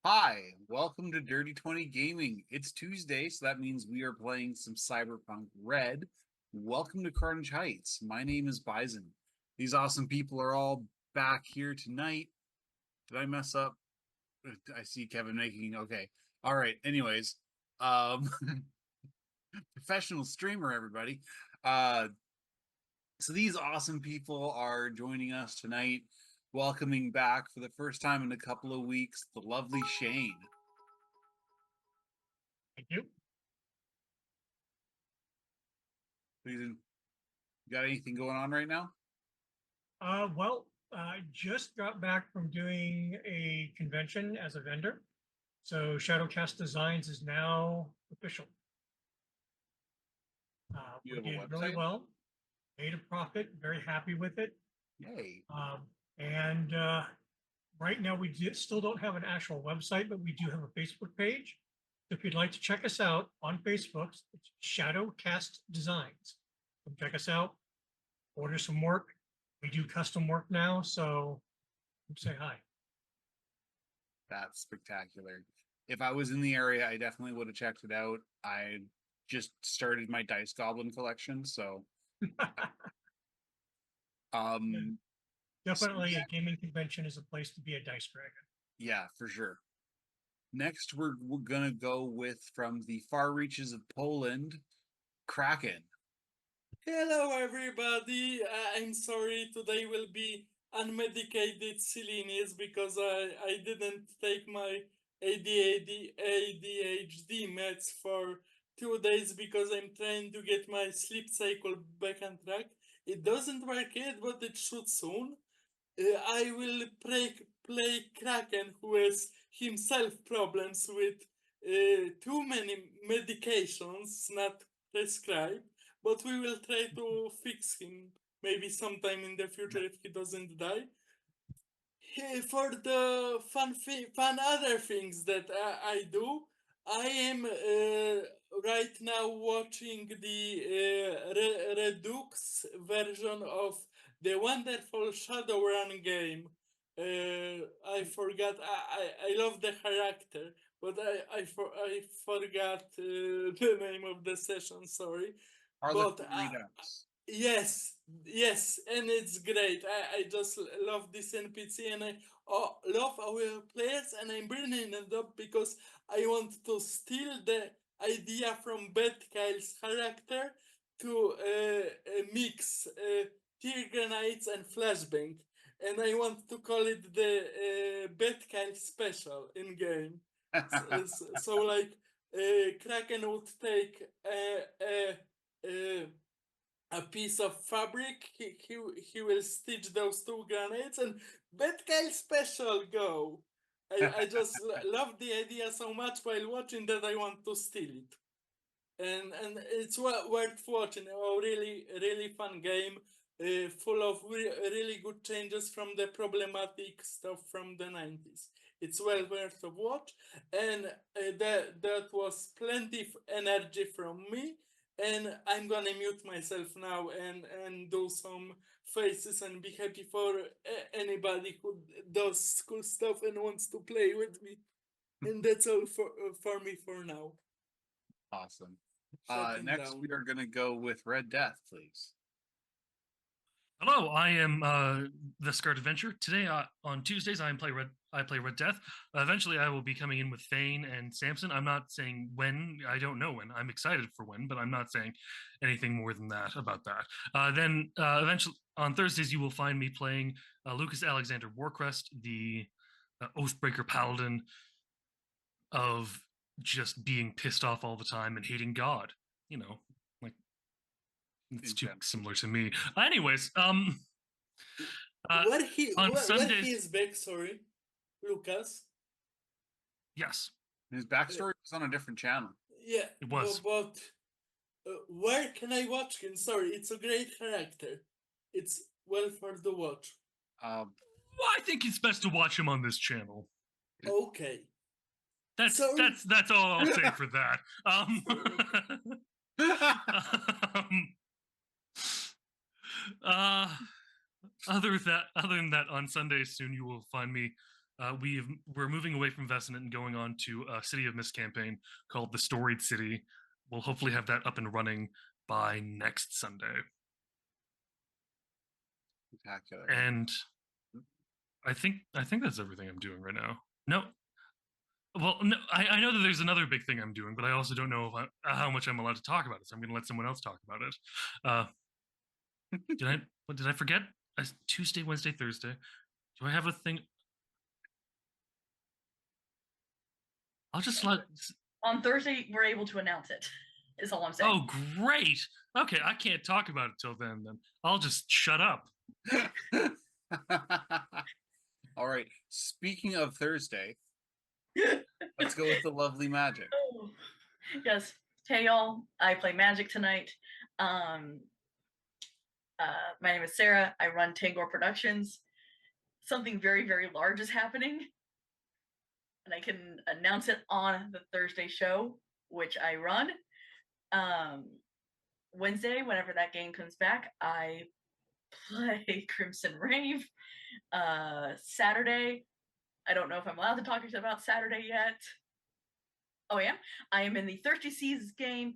Hi, welcome to Dirty 20 Gaming. It's Tuesday, so that means we are playing some Cyberpunk Red. Welcome to Carnage Heights. My name is Bison. These awesome people are all back here tonight. Did I mess up? I see Kevin making okay. All right. Anyways, um professional streamer, everybody. Uh so these awesome people are joining us tonight, welcoming back for the first time in a couple of weeks, the lovely Shane. Thank you. You got anything going on right now? I just got back from doing a convention as a vendor. So Shadowcast Designs is now official. You We have a did really website? well, made a profit, very happy with it. Yay. And right now still don't have an actual website, but we do have a Facebook page. So if you'd like to check us out on Facebook, it's Shadowcast Designs. Come check us out, order some work. We do custom work now, so say hi. That's spectacular. If I was in the area, I definitely would have checked it out. I just started my Dice Goblin collection, so Yeah, um so definitely a gaming convention is a place to be a dice dragon. yeah, for sure. Next we're gonna go with from the far reaches of Poland, Kraken. Hello, everybody. I'm sorry today will be unmedicated silliness because I didn't take my ADHD meds for 2 days because I'm trying to get my sleep cycle back on track. It doesn't work yet, but it should soon. I will play Kraken, who has himself problems with too many medications not prescribed, but we will try to fix him maybe sometime in the future if he doesn't die. For the fun other things that I do, I am right now watching the Redux version of the wonderful Shadowrun game. I forgot. I love the character, but I forgot the name of the session. Sorry, but Harlequin Redux. yes, yes, and it's great. I just love this NPC and I love our players, and I'm bringing it up because I want to steal the idea from Kyle's character to mix tear grenades and flashbang, and I want to call it the Kyle special in game. So like Kraken would take a piece of fabric. He will stitch those two grenades and Batgirl special go. I just love the idea so much while watching that I want to steal it. And it's worth watching. A really fun game, full of really good changes from the problematic stuff from the 90s. It's well worth a watch, and that was plenty of energy from me. And I'm gonna mute myself now and do some faces and be happy for anybody who does cool stuff and wants to play with me. And that's all for me for now. Awesome. Shutting Next we down. are gonna go with Red Death, please. Hello, I am the Scarred Adventure. Today, on Tuesdays, I play Red Death. Eventually, I will be coming in with Thane and Samson. I'm not saying when. I don't know when. I'm excited for when, but I'm not saying anything more than that about that. Then, eventually, on Thursdays, you will find me playing Lucas Alexander Warcrest, the Oathbreaker Paladin of just being pissed off all the time and hating God. You know, like it's too similar to me. Anyways, uh, on What he Sundays, is back, sorry, Lucas. yes, His Uh, backstory was on a different channel. yeah, it was. but where can I watch him? Sorry, it's a great character. It's well for the watch. Um, Well, I think it's best to watch him on this channel. Okay. That's Sorry. that's that's all I'll say for that. Um, uh, other than that, on Sundays soon you will find me we're moving away from Vescent and going on to a City of Mist campaign called the Storied City. We'll hopefully have that up and running by next Sunday. Spectacular. And I think that's everything I'm doing right now. No, well, no, I know that there's another big thing I'm doing, but I also don't know if how much I'm allowed to talk about it. So I'm going to let someone else talk about it. Did I forget? Tuesday, Wednesday, Thursday. Do I have a thing? I'll just let. On Thursday, we're able to announce it. Is all I'm saying. Oh, great. Okay, I can't talk about it till then. Then I'll just shut up. All right. Speaking of Thursday, let's go with the lovely Magic. Oh, yes. Hey y'all, I play Magic tonight. My name is Sarah. I run Tangor Productions. Something very, very large is happening. And I can announce it on the Thursday show, which I run. Wednesday, whenever that game comes back, I play Crimson Rave. Saturday, I don't know if I'm allowed to talk about Saturday yet. Oh, I am? I am in the Thirsty Seas game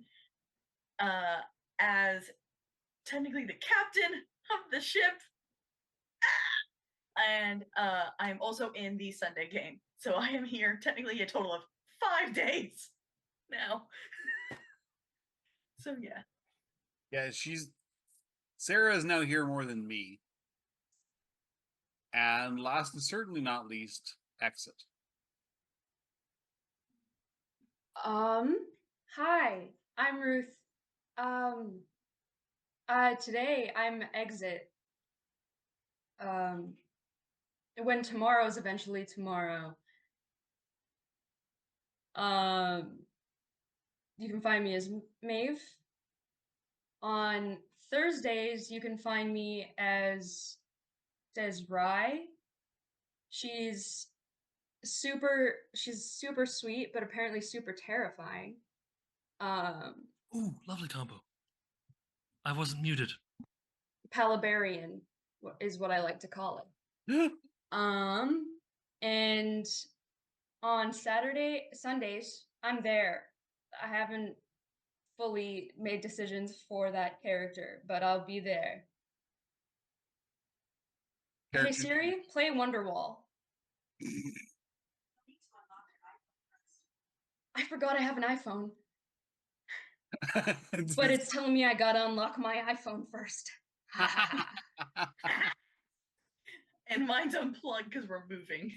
as technically the captain of the ship. And I'm also in the Sunday game. So I am here technically a total of 5 days now. So yeah. Yeah, Sarah is now here more than me. And last and certainly not least, Exit. Hi, I'm Ruth. Today I'm Exit. When tomorrow's eventually tomorrow. You can find me as Maeve. On Thursdays, you can find me as Rye. She's super sweet, but apparently super terrifying. Ooh, lovely combo. I wasn't muted. Palabarian is what I like to call it. And on Sundays, I'm there. I haven't fully made decisions for that character, but I'll be there. Hey Siri, play Wonderwall. I forgot I have an iPhone. But it's telling me I gotta unlock my iPhone first. And mine's unplugged because we're moving.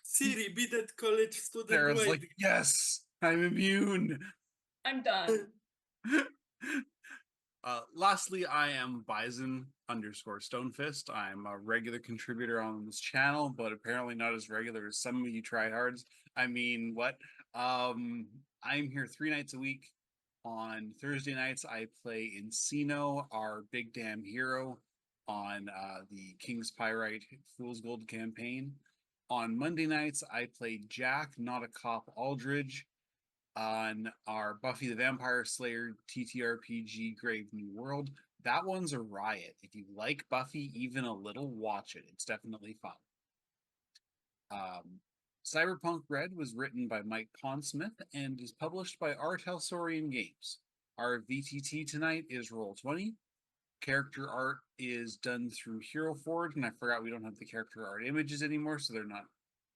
Siri, be that college student. Sarah's like, yes, I'm immune. I'm done. Lastly, I am Bison_Stonefist. I'm a regular contributor on this channel, but apparently not as regular as some of you tryhards. I mean, what? I'm here 3 nights a week. On Thursday nights, I play Encino, our big damn hero, on the King's Pyrite Fool's Gold campaign. On Monday nights, I play Jack, Not a Cop Aldridge, on our Buffy the Vampire Slayer TTRPG Grave New World. That one's a riot. If you like Buffy even a little, watch it. It's definitely fun. Cyberpunk Red was written by Mike Pondsmith and is published by Art Helsorian Games. Our VTT tonight is Roll20. Character art is done through Hero Forge, and I forgot we don't have the character art images anymore, so they're not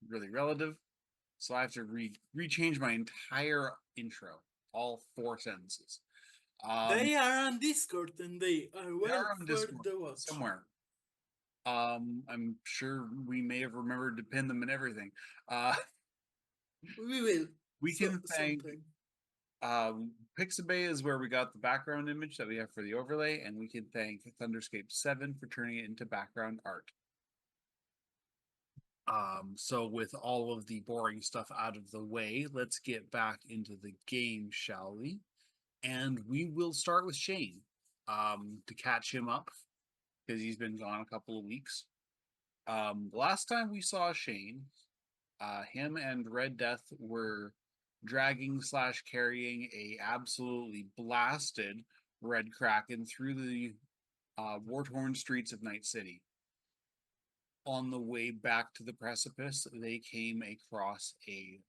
really relative. So I have to rechange my entire intro, all 4 sentences. They are on Discord, and they are well on Discord the watch. somewhere. I'm sure we may have remembered to pin them and everything. We will. We can thank sometime. Pixabay is where we got the background image that we have for the overlay, and we can thank Thunderscape 7 for turning it into background art. So with all of the boring stuff out of the way, let's get back into the game, shall we? And we will start with Shane, to catch him up, because he's been gone a couple of weeks. The last time we saw Shane, him and Red Death were dragging/carrying a absolutely blasted Red Kraken through the war-torn streets of Night City. on the way back to the precipice, they came across a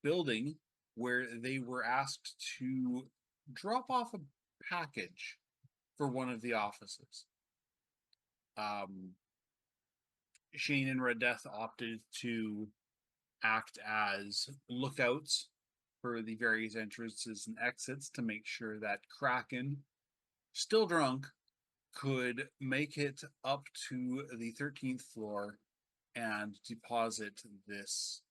building where they were asked to drop off a package for one of the offices. Shane and Red Death opted to act as lookouts for the various entrances and exits to make sure that Kraken, still drunk, could make it up to the 13th floor and deposit this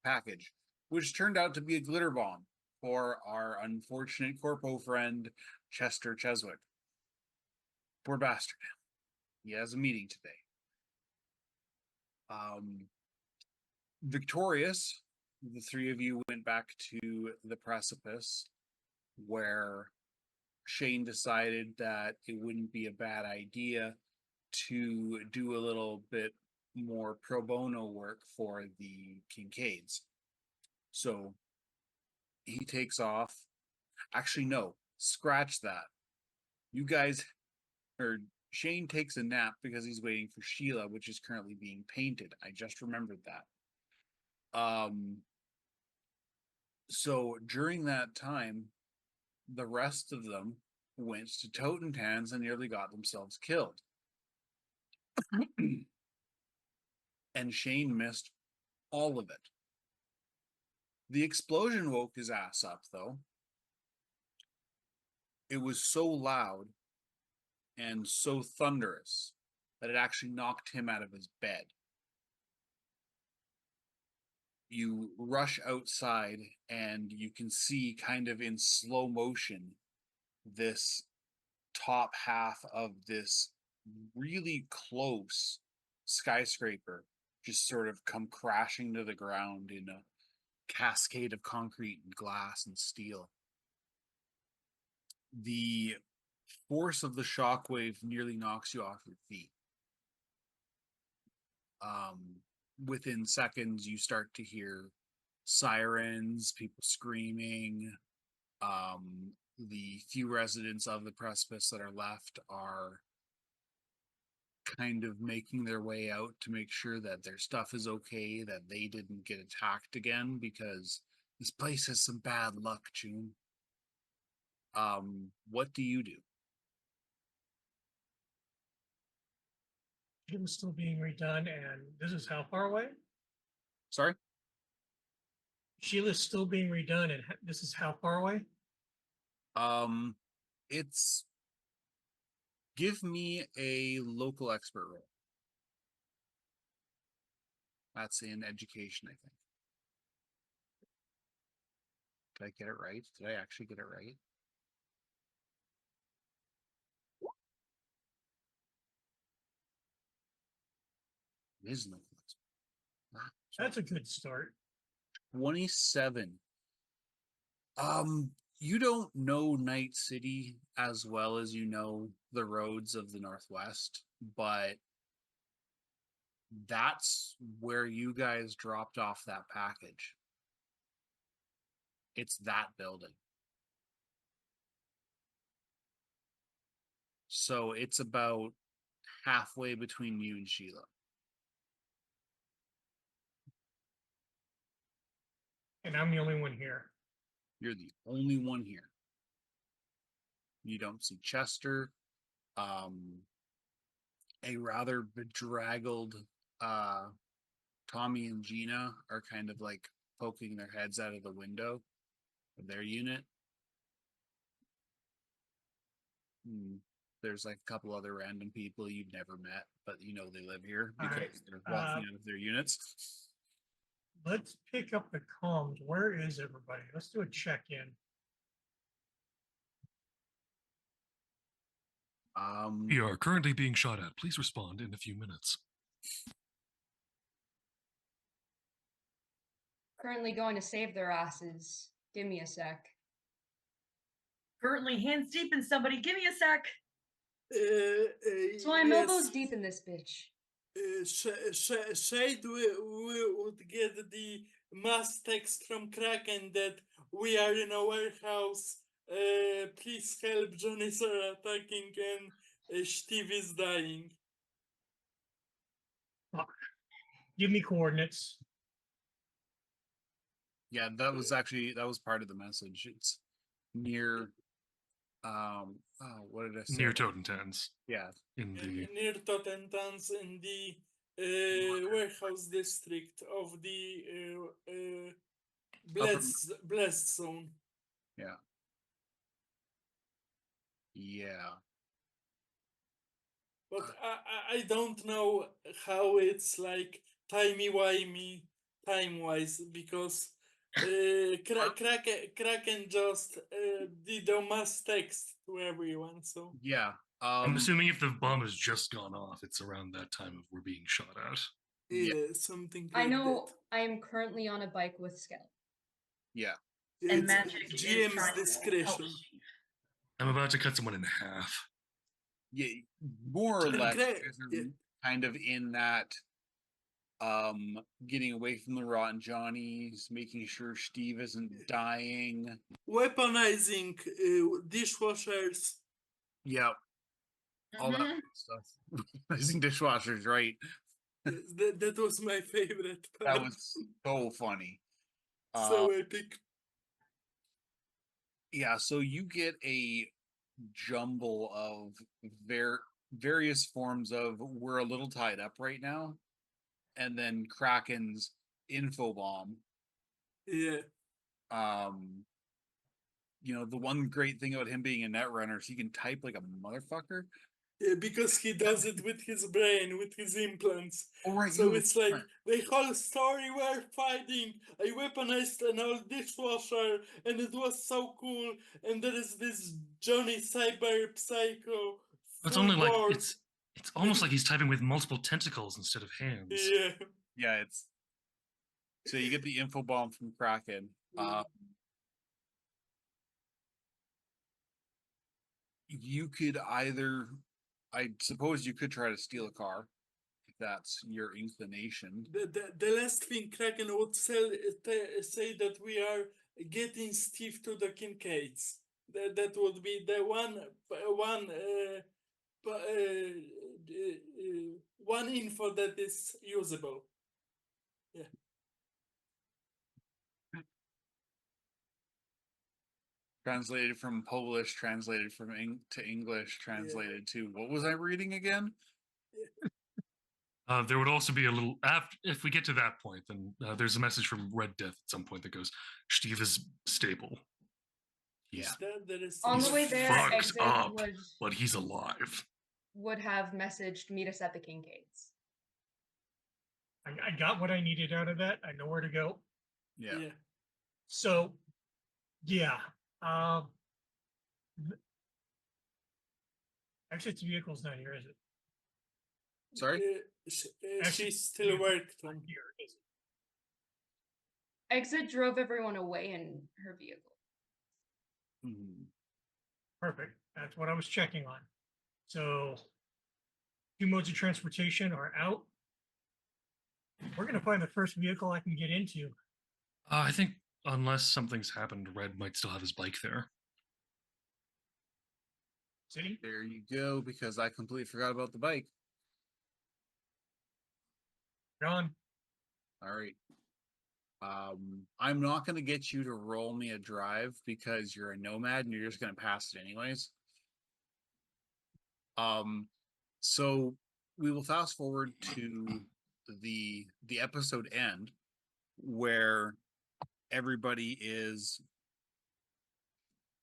package, which turned out to be a glitter bomb for our unfortunate corpo friend Chester Cheswick. Poor bastard. He has a meeting today. Victorious, the three of you went back to the precipice where Shane decided that it wouldn't be a bad idea to do a little bit more pro bono work for the Kincaids. So he takes off. Actually, no, scratch that. You guys, or Shane takes a nap because he's waiting for Sheila, which is currently being painted. I just remembered that. So during that time, the rest of them went to Totentanz and nearly got themselves killed. And Shane missed all of it. The explosion woke his ass up, though. It was so loud and so thunderous that it actually knocked him out of his bed. You rush outside and you can see, kind of in slow motion, this top half of this really close skyscraper just sort of come crashing to the ground in a cascade of concrete and glass and steel. The force of the shockwave nearly knocks you off your feet. Within seconds, you start to hear sirens, people screaming. The few residents of the precipice that are left are kind of making their way out to make sure that their stuff is okay, that they didn't get attacked again, because this place has some bad luck, June. What do you do? It was still being redone, and this is how far away? Sorry? Sheila's still being redone, and this is how far away? It's give me a local expert role. That's in education, I think. Did I get it right? Did I actually get it right? It is local expert. That's a good start. 27. You don't know Night City as well as you know the roads of the Northwest, but that's where you guys dropped off that package. It's that building. So it's about halfway between you and Sheila. And I'm the only one here. You're the only one here. You don't see Chester. A rather bedraggled Tommy and Gina are kind of like poking their heads out of the window of their unit. There's like a couple other random people you've never met, but you know they live here because they're walking out of their units. Let's pick up the comms. Where is everybody? Let's do a check-in. We are currently being shot at. Please respond in a few minutes. Currently going to save their asses. Give me a sec. Currently hands deep in somebody. Give me a sec. So I'm elbows deep in this bitch. Shade would get the mass text from Kraken that we are in a warehouse. Please help. Johnny's are attacking and Steve is dying. Give me coordinates. Yeah, that was part of the message. It's near what did I say? Near Totentans Yeah. in the Near Totentans in the warehouse district of the blessed zone. Yeah. Yeah. But I don't know how it's like timey-wimey time-wise because Kraken just did a mass text to everyone. So Yeah. I'm assuming if the bomb has just gone off, it's around that time of we're being shot at. yeah, something I like know that. I am currently on a bike with Skell. Yeah. And It's magic is GM's trying to help discretion. Chief. I'm about to cut someone in half. Yeah, more or And less Kra- you guys are yeah. kind of in that getting away from the rotten johnnies, making sure Steve isn't dying. Weaponizing dishwashers. Yeah, all that Mhm. stuff. Using dishwashers, right? Yes, that was my favorite part. That was so funny. So epic. Yeah, so you get a jumble of various forms of we're a little tied up right now, and then Kraken's info bomb. Yeah. The one great thing about him being a net runner is he can type like a motherfucker. Yeah, because he does it with his brain, with his implants. Oh, right. So it's like the whole story we're fighting. I weaponized an old dishwasher, and it was so cool. And there is this Johnny Cyber Psycho. It's full only like board. it's almost like he's typing with multiple tentacles instead of hands. Yeah. Yeah, it's so you get the info bomb from Kraken. You could either, I suppose, you could try to steal a car if that's your inclination. The last thing Kraken would say that we are getting Steve to the Kincaids. That would be the one info that is usable. Yeah. Translated from Polish, translated from to English, translated to what was I reading again? There would also be a little after if we get to that point. Then there's a message from Red Death at some point that goes, "Steve is stable. He's There is On the some- way there, fucked Exit up, but he's alive." would have messaged meet us at the Kincaids. I got what I needed out of that. I know where to go. Yeah. So, yeah. Exit's vehicle's not here, is it? Sorry? She's still worked on. Here, is it? Exit drove everyone away in her vehicle. Mhm. Perfect. That's what I was checking on. So, two modes of transportation are out. We're going to find the first vehicle I can get into. I think unless something's happened, Red might still have his bike there. City? There you go, because I completely forgot about the bike. Gone. All right. I'm not going to get you to roll me a drive because you're a nomad and you're just going to pass it anyways. So we will fast forward to the episode end where everybody is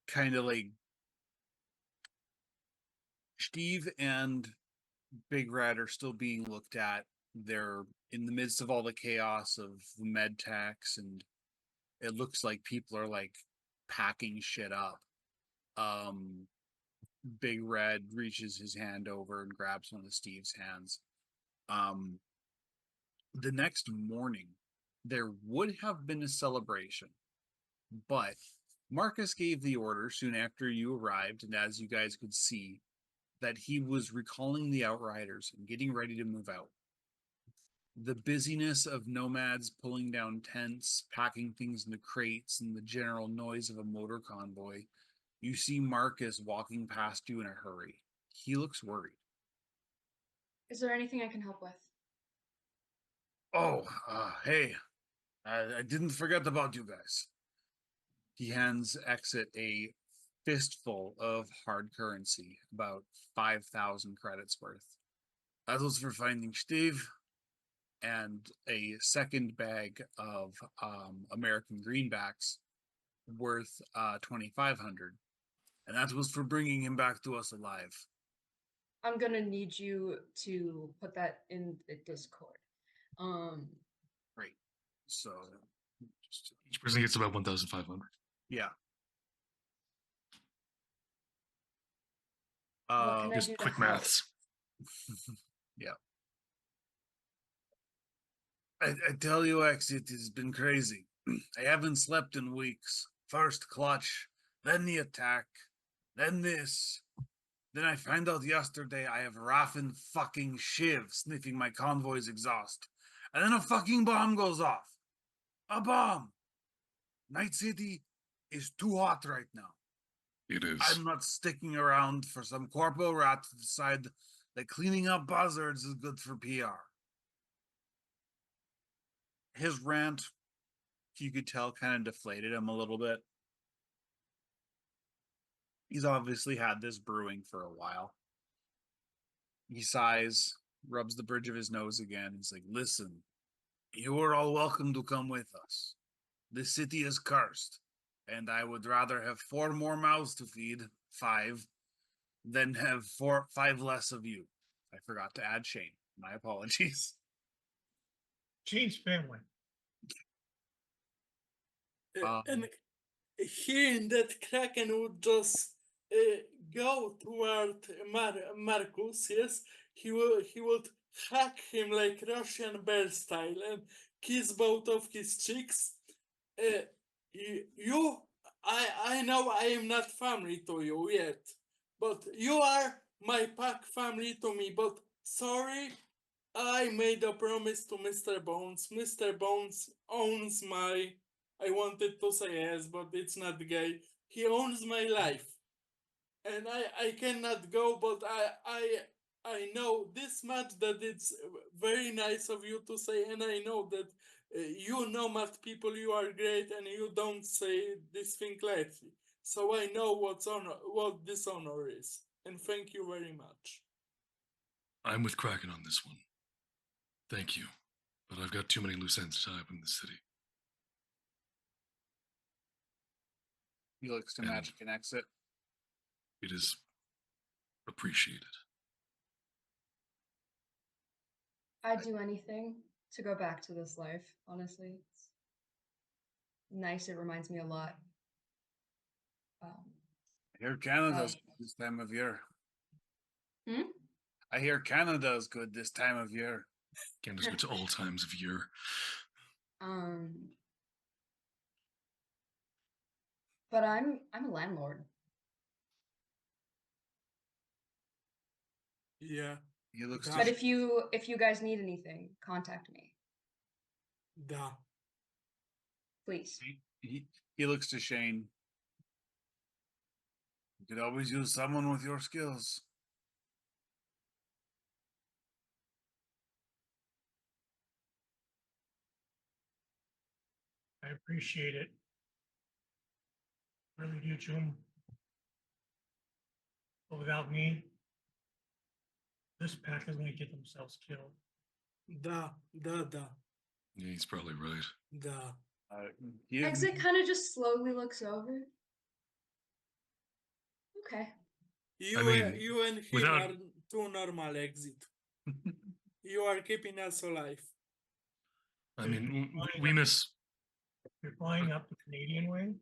kind of like Steve and Big Red are still being looked at. They're in the midst of all the chaos of med techs, and it looks like people are like packing shit up. Big Red reaches his hand over and grabs one of Steve's hands. The next morning, there would have been a celebration, but Marcus gave the order soon after you arrived, and as you guys could see, that he was recalling the Outriders and getting ready to move out. The busyness of nomads pulling down tents, packing things into crates, and the general noise of a motor convoy, you see Marcus walking past you in a hurry. He looks worried. Is there anything I can help with? Oh, hey, I didn't forget about you guys. He hands Exit a fistful of hard currency, about 5,000 credits worth. That was for finding Steve, and a second bag of American greenbacks worth 2,500, and that was for bringing him back to us alive. I'm gonna need you to put that in the Discord. Right. So, just, Each person gets about 1,500. yeah. What can I Just do to quick help? maths. Yeah. I tell you, X, it has been crazy. I haven't slept in weeks. First clutch, then the attack, then this. Then I find out yesterday I have Raffin fucking Shiv sniffing my convoy's exhaust. And then a fucking bomb goes off. A bomb! Night City is too hot right now. It is. I'm not sticking around for some corpo rat to decide that cleaning up buzzards is good for PR. His rant, you could tell, kind of deflated him a little bit. He's obviously had this brewing for a while. He sighs, rubs the bridge of his nose again. He's like, listen, you are all welcome to come with us. This city is cursed, and I would rather have 4 more mouths to feed, 5, than have 5 less of you. I forgot to add Shane. My apologies. Shane's family. And hearing that Kraken would just go toward Marcus, yes, he would hack him like Russian bear style and kiss both of his cheeks. You, I know I am not family to you yet, but you are my pack family to me. But sorry, I made a promise to Mr. Bones. Mr. Bones owns my. I wanted to say yes, but it's not gay. He owns my life, and I cannot go. But I know this much that it's very nice of you to say, and I know that you know what people you are great, and you don't say this thing lightly. So I know what dishonor is, and thank you very much. I'm with Kraken on this one. Thank you. But I've got too many loose ends to tie up in this city. He looks to And- Magic and Exit. It is appreciated. I'd do anything to go back to this life, honestly. It's nice. It reminds me a lot. I hear Canada's Oh. good this time of year. Hmm? I hear Canada's good this time of year. Canada's good to all times of year. But I'm a landlord. Yeah, He looks But But to if you guys need anything, contact me, da. please. he looks to Shane. You could always use someone with your skills. I appreciate it. Really do, Jim. But without me, this pack is going to get themselves killed. Da. Yeah, he's probably right. Da. Give Exit me- kind of just slowly looks over. Okay. You, I mean, you and him without- are too normal exit. You are keeping us alive. I mean, we miss. If you're flying up the Canadian wing,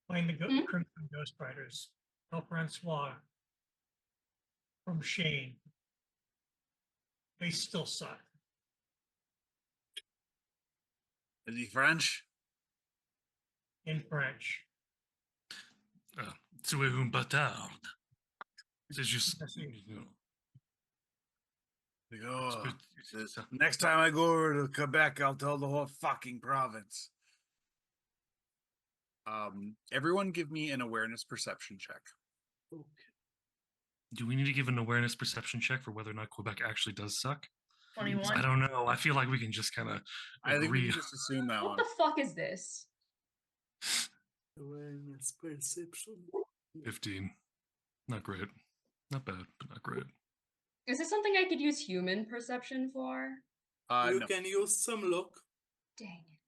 find the Hmm? Crimson Ghost Riders. El Francois from Shane. They still suck. Is he French? In French. Tu es un bâtard. C'est juste. Merci. You know, Like, oh, it's- next time I go over to Quebec, I'll tell the whole fucking province. Everyone give me an awareness perception check. Okay. Do we need to give an awareness perception check for whether or not Quebec actually does suck? 21. I don't know. I feel like we can just kind of I think we agree. can just assume that What one. the fuck is this? Awareness, perception. 15. Not great. Not bad, but not great. Is this something I could use human perception for? You No. can use some luck. Dang it.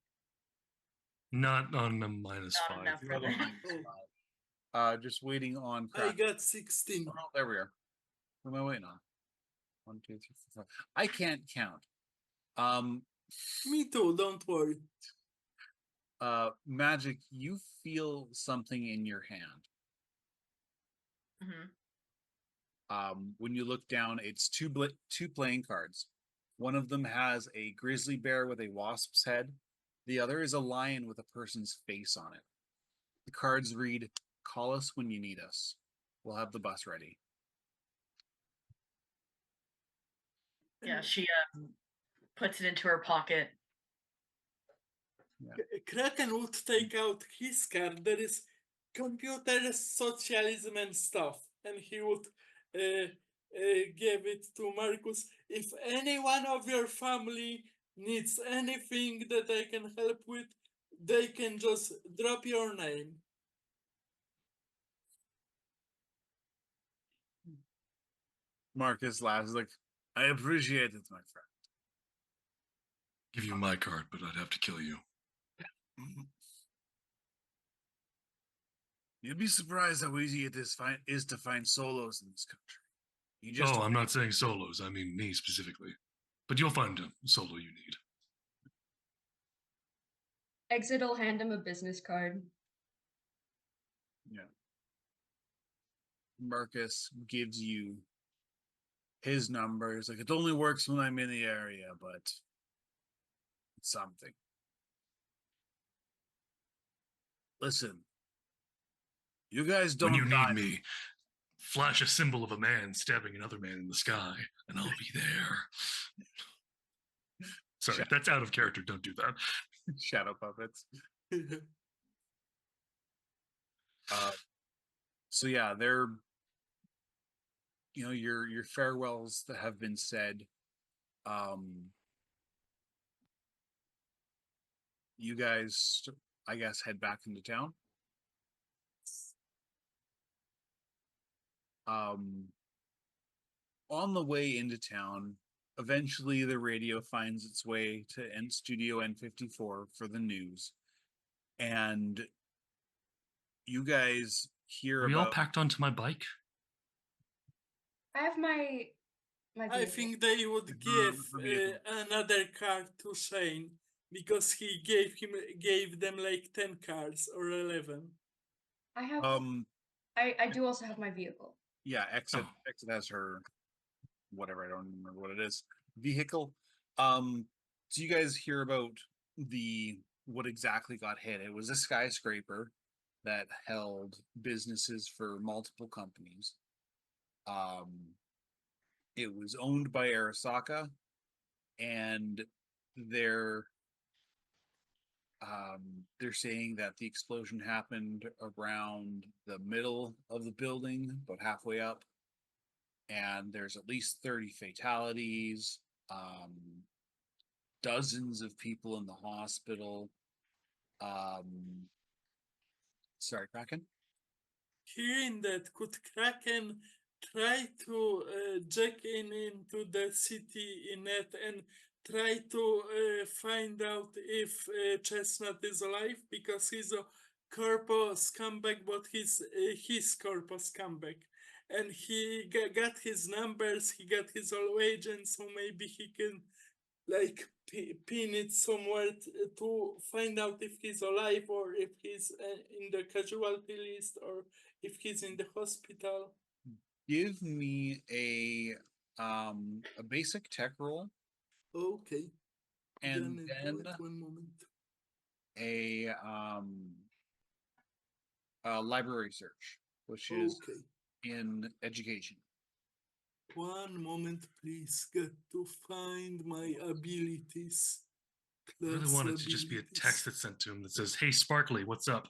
Not on a minus Not 5. enough You for have a that. -5. Just waiting on I crack. got 16. Oh, no, there we are. What am I waiting on? 1, 2, 3, 4, 5. I can't count. Me too, don't worry. Magic, you feel something in your hand. Hmm. When you look down, it's two playing cards. One of them has a grizzly bear with a wasp's head. The other is a lion with a person's face on it. The cards read, "Call us when you need us. We'll have the bus ready." Yeah, she puts it into her pocket. Kraken would take out his card. There is computer socialism and stuff, and he would give it to Marcus. If any one of your family needs anything that I can help with, they can just drop your name. Marcus laughs like, "I appreciate it, my friend." Give you my card, but I'd have to kill you. You'd be surprised how easy it is to find solos in this country. You just I'm not saying solos. I mean me specifically. But you'll find a solo you need. Exit will hand him a business card. Yeah. Marcus gives you his number. He's like, "It only works when I'm in the area, but it's something. Listen, you guys don't When you die." need me, flash a symbol of a man stabbing another man in the sky, and I'll be there. Sorry, Shut- that's out of character. Don't do that. Shadow puppets. So yeah, they're your farewells that have been said. You guys, I guess, head back into town. On the way into town, eventually the radio finds its way to Studio N54 for the news, and you guys hear Are we all about. packed onto my bike? I have my I vehicle. think they would Her give vehicle. another card to Shane because he gave them like 10 cards or 11. I have I do also have my vehicle. Yeah, exit Oh. has her whatever, I don't remember what it is, vehicle. So you guys hear about what exactly got hit. It was a skyscraper that held businesses for multiple companies. It was owned by Arasaka, and they're saying that the explosion happened around the middle of the building, about halfway up, and there's at least 30 fatalities, dozens of people in the hospital. Sorry, Kraken? Hearing that, could Kraken try to jack into the city net and try to find out if Chestnut is alive? Because he's a corpo scumbag, but he's his corpo scumbag. And he got his numbers, he got his all agents, so maybe he can like pin it somewhere to find out if he's alive or if he's in the casualty list or if he's in the hospital. Give me a basic tech roll. Okay. And then 1 moment. a library search, which is Okay. in education. 1 moment, please. Got to find my abilities. I really want it to just be a text that's sent to him that says, "Hey, Sparkly, what's up?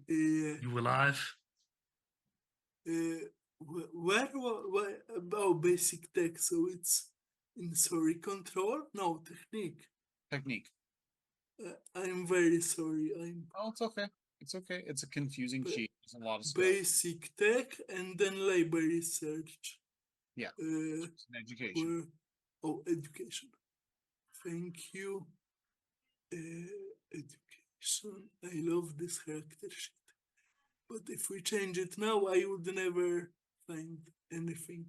You alive?" Where about basic tech? So it's Sorry, control? No, technique. Technique. I'm very sorry. I'm Oh, it's okay. It's okay. It's a confusing Ba- sheet. There's a lot of stuff. basic tech and then labor research. Yeah. Uh, It's an education. education. Thank you. Education. I love this character sheet. But if we change it now, I would never find anything.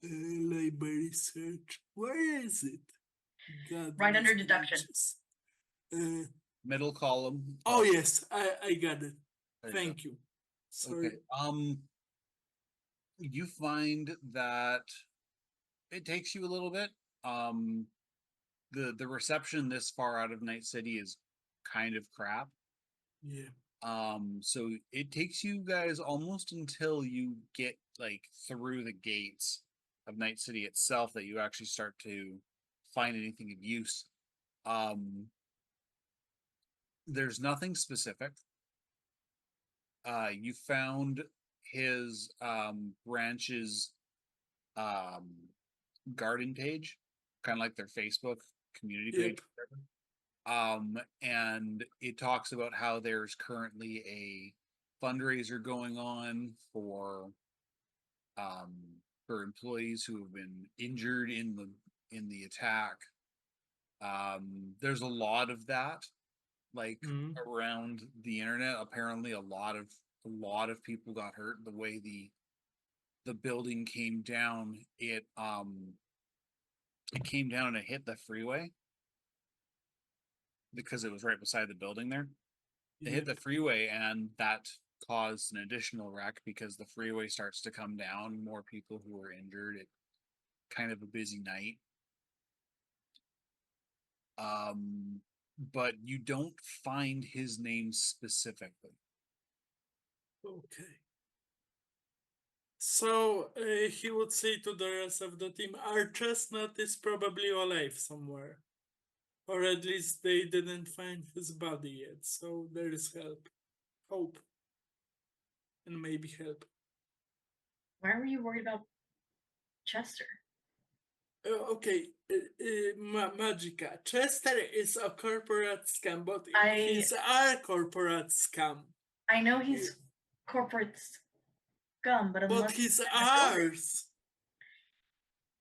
Labor research. Where is it? God, Right under these deduction. glitches. Middle column. Oh yes, I got it. There you go. Thank you. Sorry. Okay. You find that it takes you a little bit. The reception this far out of Night City is kind of crap. Yeah. So it takes you guys almost until you get like through the gates of Night City itself that you actually start to find anything of use. There's nothing specific. You found his branch's garden page, kind of like their Facebook community page. And it talks about how there's currently a fundraiser going on for employees who have been injured in the attack. There's a lot of that, like around the internet. Apparently, a lot of people got hurt. The way the building came down, it came down and it hit the freeway because it was right beside the building there. It hit the freeway, and that caused an additional wreck because the freeway starts to come down. More people who were injured. It kind of a busy night. But you don't find his name specifically. Okay. So he would say to the rest of the team, our chestnut is probably alive somewhere. Or at least they didn't find his body yet. So there is help. Hope. And maybe help. Why were you worried about Chester? Okay, Magica. Chester is a corporate scam, but he's our corporate scam. I know he's corporate scum, but he's ours.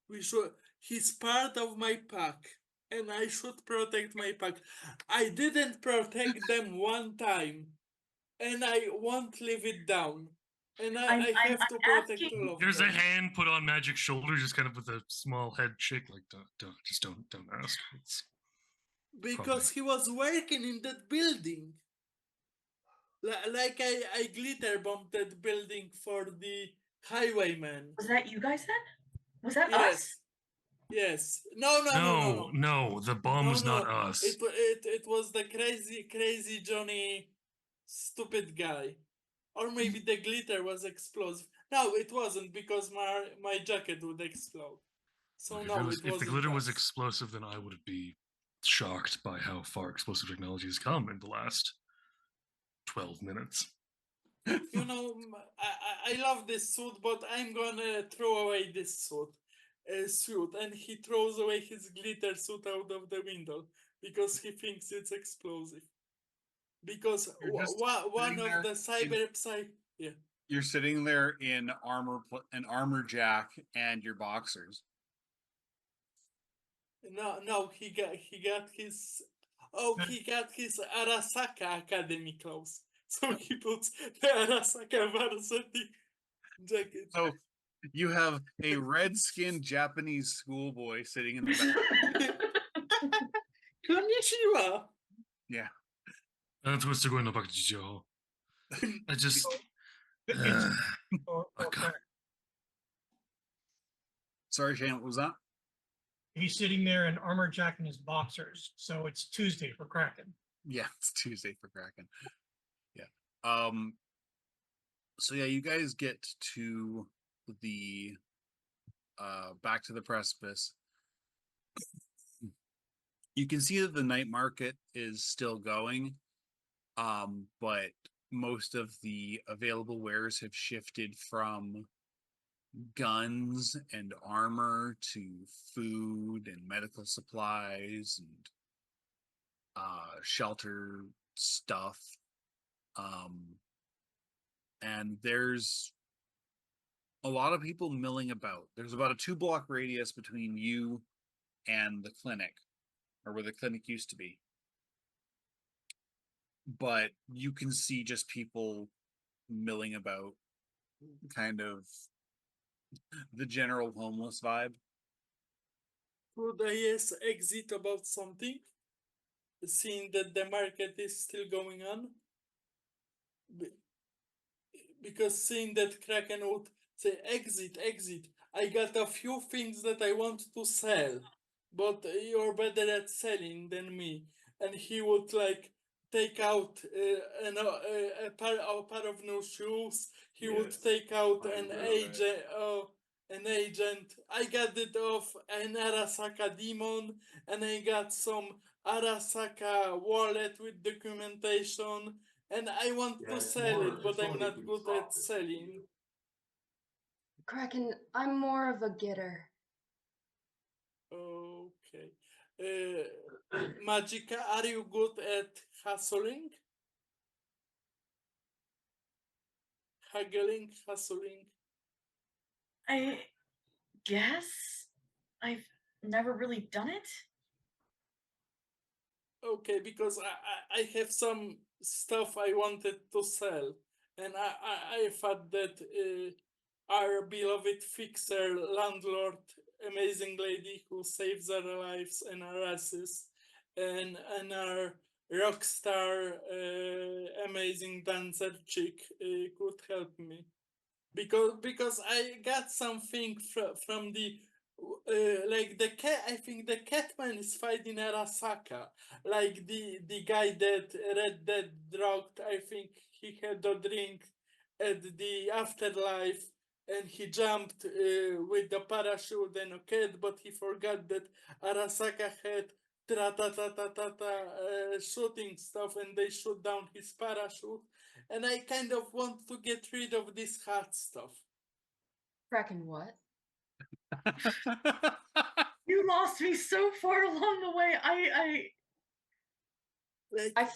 We should. He's part of my pack, and I should protect my pack. I didn't protect them one time, and I won't leave it down. And I have to protect all of There's them. a hand put on Magic's shoulder, just kind of with a small head shake, like don't ask. It's because he was working in that building. Like I glitter bombed that building for the highwayman. Was that you guys then? Was that Yes. us? Yes. No. No, the bomb was not us. It was the crazy Johnny stupid guy. Or maybe the glitter was explosive. No, it wasn't because my jacket would explode. So Look, no, if the wasn't glitter was us. explosive, then I would be shocked by how far explosive technology has come in the last 12 minutes. You know, I love this suit, but I'm gonna throw away this suit. And he throws away his glitter suit out of the window because he thinks it's explosive. Because one of the cyber psych, yeah. You're sitting there in an armor jack and your boxers. No, he got his. He got his Arasaka Academy clothes. So he puts the Arasaka varsity jacket. So you have a red-skinned Japanese schoolboy sitting in the back. Konnichiwa. Yeah. That's what's going on back to Joe. I just. Sorry, Shane, what was that? He's sitting there in armor jack and his boxers. So it's Tuesday for Kraken. Yeah, it's Tuesday for Kraken. Yeah. So yeah, you guys get to the back to the precipice. You can see that the night market is still going, but most of the available wares have shifted from guns and armor to food and medical supplies and shelter stuff. And there's a lot of people milling about. There's about a 2-block radius between you and the clinic, or where the clinic used to be. But you can see just people milling about, kind of the general homeless vibe. Could I exit about something? Seeing that the market is still going on? Because seeing that Kraken would say, exit, exit. I got a few things that I want to sell, but you're better at selling than me. And he would like take out a pair of new shoes. He would take out an agent. I got it off an Arasaka demon, and I got some Arasaka wallet with documentation, and I want to sell it, but I'm not good at selling. Kraken, I'm more of a getter. Okay. Magica, are you good at hustling? Haggling, hustling? I guess I've never really done it. Okay, because I have some stuff I wanted to sell, and I thought that our beloved fixer, landlord, amazing lady who saves our lives and our asses, and our rock star, amazing dancer chick could help me. Because I got something from the like the cat. I think the Catman is fighting Arasaka, like the guy that Red Dead drugged. I think he had a drink at the afterlife, and he jumped with the parachute and a cat, but he forgot that Arasaka had shooting stuff, and they shoot down his parachute. And I kind of want to get rid of this hard stuff. Kraken, what? You lost me so far along the way. Like, I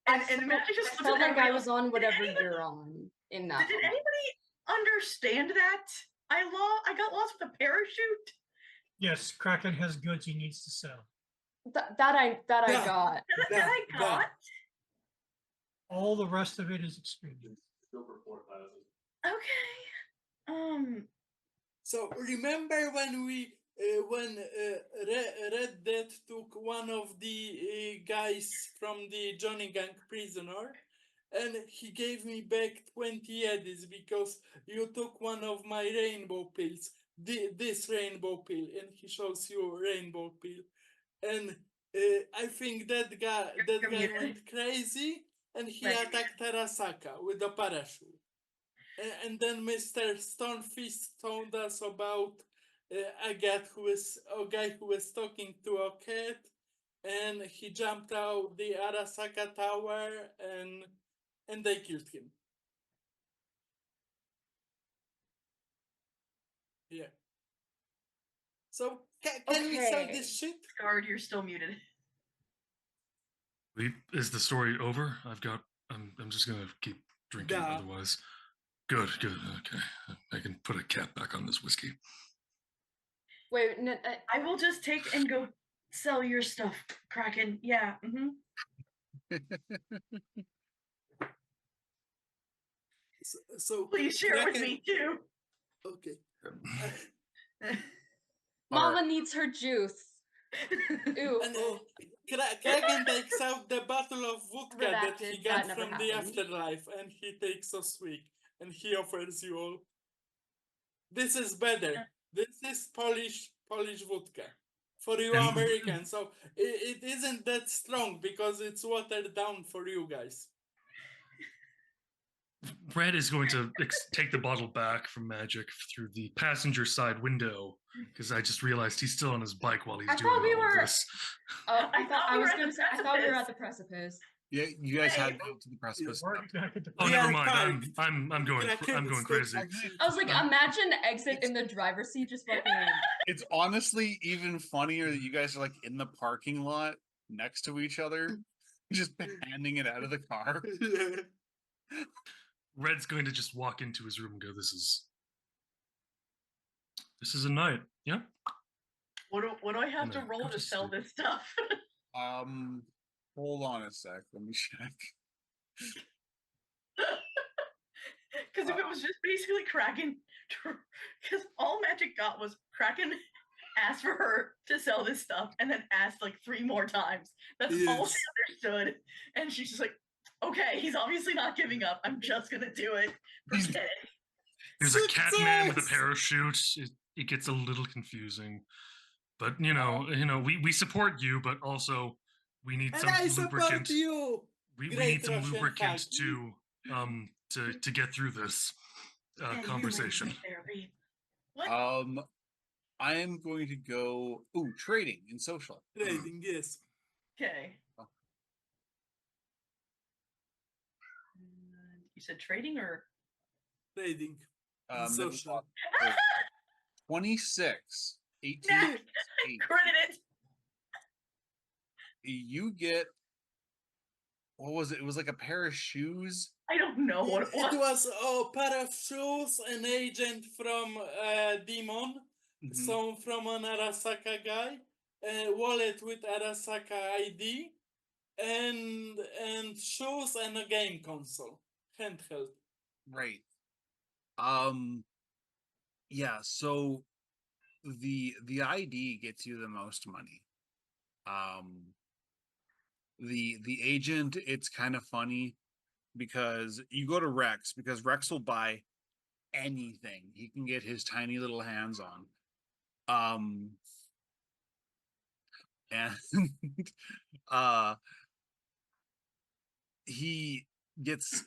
And Magic just felt looked at like I everybody was else. on Did whatever anybody- you're on in that. Did moment. anybody understand that? I got lost with a parachute. Yes, Kraken has goods he needs to sell. That Yeah. I got. That I got. All the rest of it is experience. Okay. So remember when we Red Dead took one of the guys from the Johnny Gang prisoner, and he gave me back 20 eddies because you took one of my rainbow pills, this rainbow pill, and he shows you a rainbow pill, and I think that guy went crazy, and he Right. attacked Arasaka with a parachute. And then Mr. Stonefist told us about a guy who was talking to a cat, and he jumped out the Arasaka tower, and they killed him. Yeah. So can we sell Okay. this shit? Guard, you're still muted. Is the story over? I'm just gonna keep drinking Nah. otherwise. Good. Okay. I can put a cap back on this whiskey. Wait, I will just take and go sell your stuff, Kraken. Yeah. So Please share with Kraken- me too. Okay. Mama needs her juice. Ooh. And Kraken takes out the bottle of vodka that he Redacted, got that never from the happened. afterlife, and he takes a swig, and he offers you all. This is better. This is Polish vodka for you And- Americans. So it isn't that strong because it's watered down for you guys. Red is going to take the bottle back from Magic through the passenger side window because I just realized he's still on his bike while he's I doing thought we all of were- this. Oh, I I thought thought I we was were at gonna the say I thought we were precipice. at the precipice. Yeah, you guys had Hey. to the precipice. We're already back at the Oh, We never are mind. parked. I'm going Kraken going stopped crazy. action. I was like, Um, imagine the exit in the driver's seat, just fucking. It's honestly even funnier that you guys are like in the parking lot next to each other, just handing it out of the car. Red's going to just walk into his room and go, This is a night. Yeah. What do I have to Gonna roll go to to sell sleep. this stuff? Hold on a sec. Let me check. Because if it was just basically Kraken, because all Magic got was Kraken asked for her to sell this stuff and then asked like 3 more times. That's all she understood. And she's just like, okay, he's obviously not giving up. I'm just going to do it. He's- Forget it. There's a Catman with a Success! parachute. It gets a little confusing, but you know, we support you, but also we need And some I support lubricant. you. We Great need some Russian lubricant hack. to get through this And you conversation. went to therapy. What? I am going to go. Ooh, trading in social. Trading, yes. Okay. Oh. You said trading or? Trading. That was social. 26, 18, Next. 8. Credit it. You get, what was it? It was like a pair of shoes. I don't know what it It was. was a pair of shoes, an agent from Demon, Mhm. some from an Arasaka guy, a wallet with Arasaka ID, and shoes and a game console, handheld. Right. Yeah, so the ID gets you the most money. The agent, it's kind of funny because you go to Rex because Rex will buy anything he can get his tiny little hands on. And uh he gets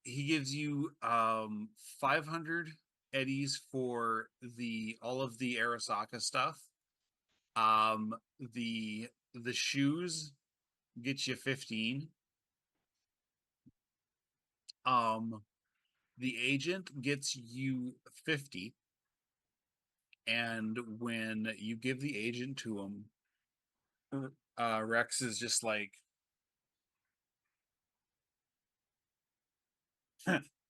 he gives you 500 eddies for the all of the Arasaka stuff. The shoes get you 15. The agent gets you 50. And when you give the agent to him, Rex is just like,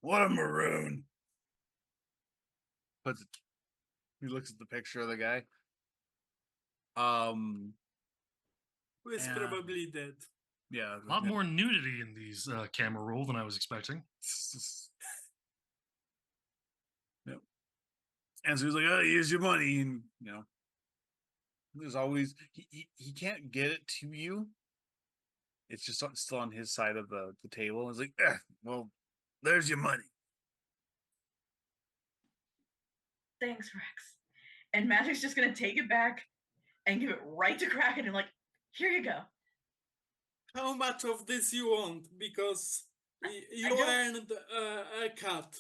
what a maroon. Puts it, he looks at the picture of the guy. Who is And- probably dead. Yeah. A lot more nudity in these camera roll than I was expecting. Yep. And so he's like, oh, here's your money. And, there's always, he can't get it to you. It's just still on his side of the table. It's like, well, there's your money. Thanks, Rex. And Magic's just gonna take it back and give it right to Kraken and like, here you go. How much of this you want? Because you don't- earned a cut.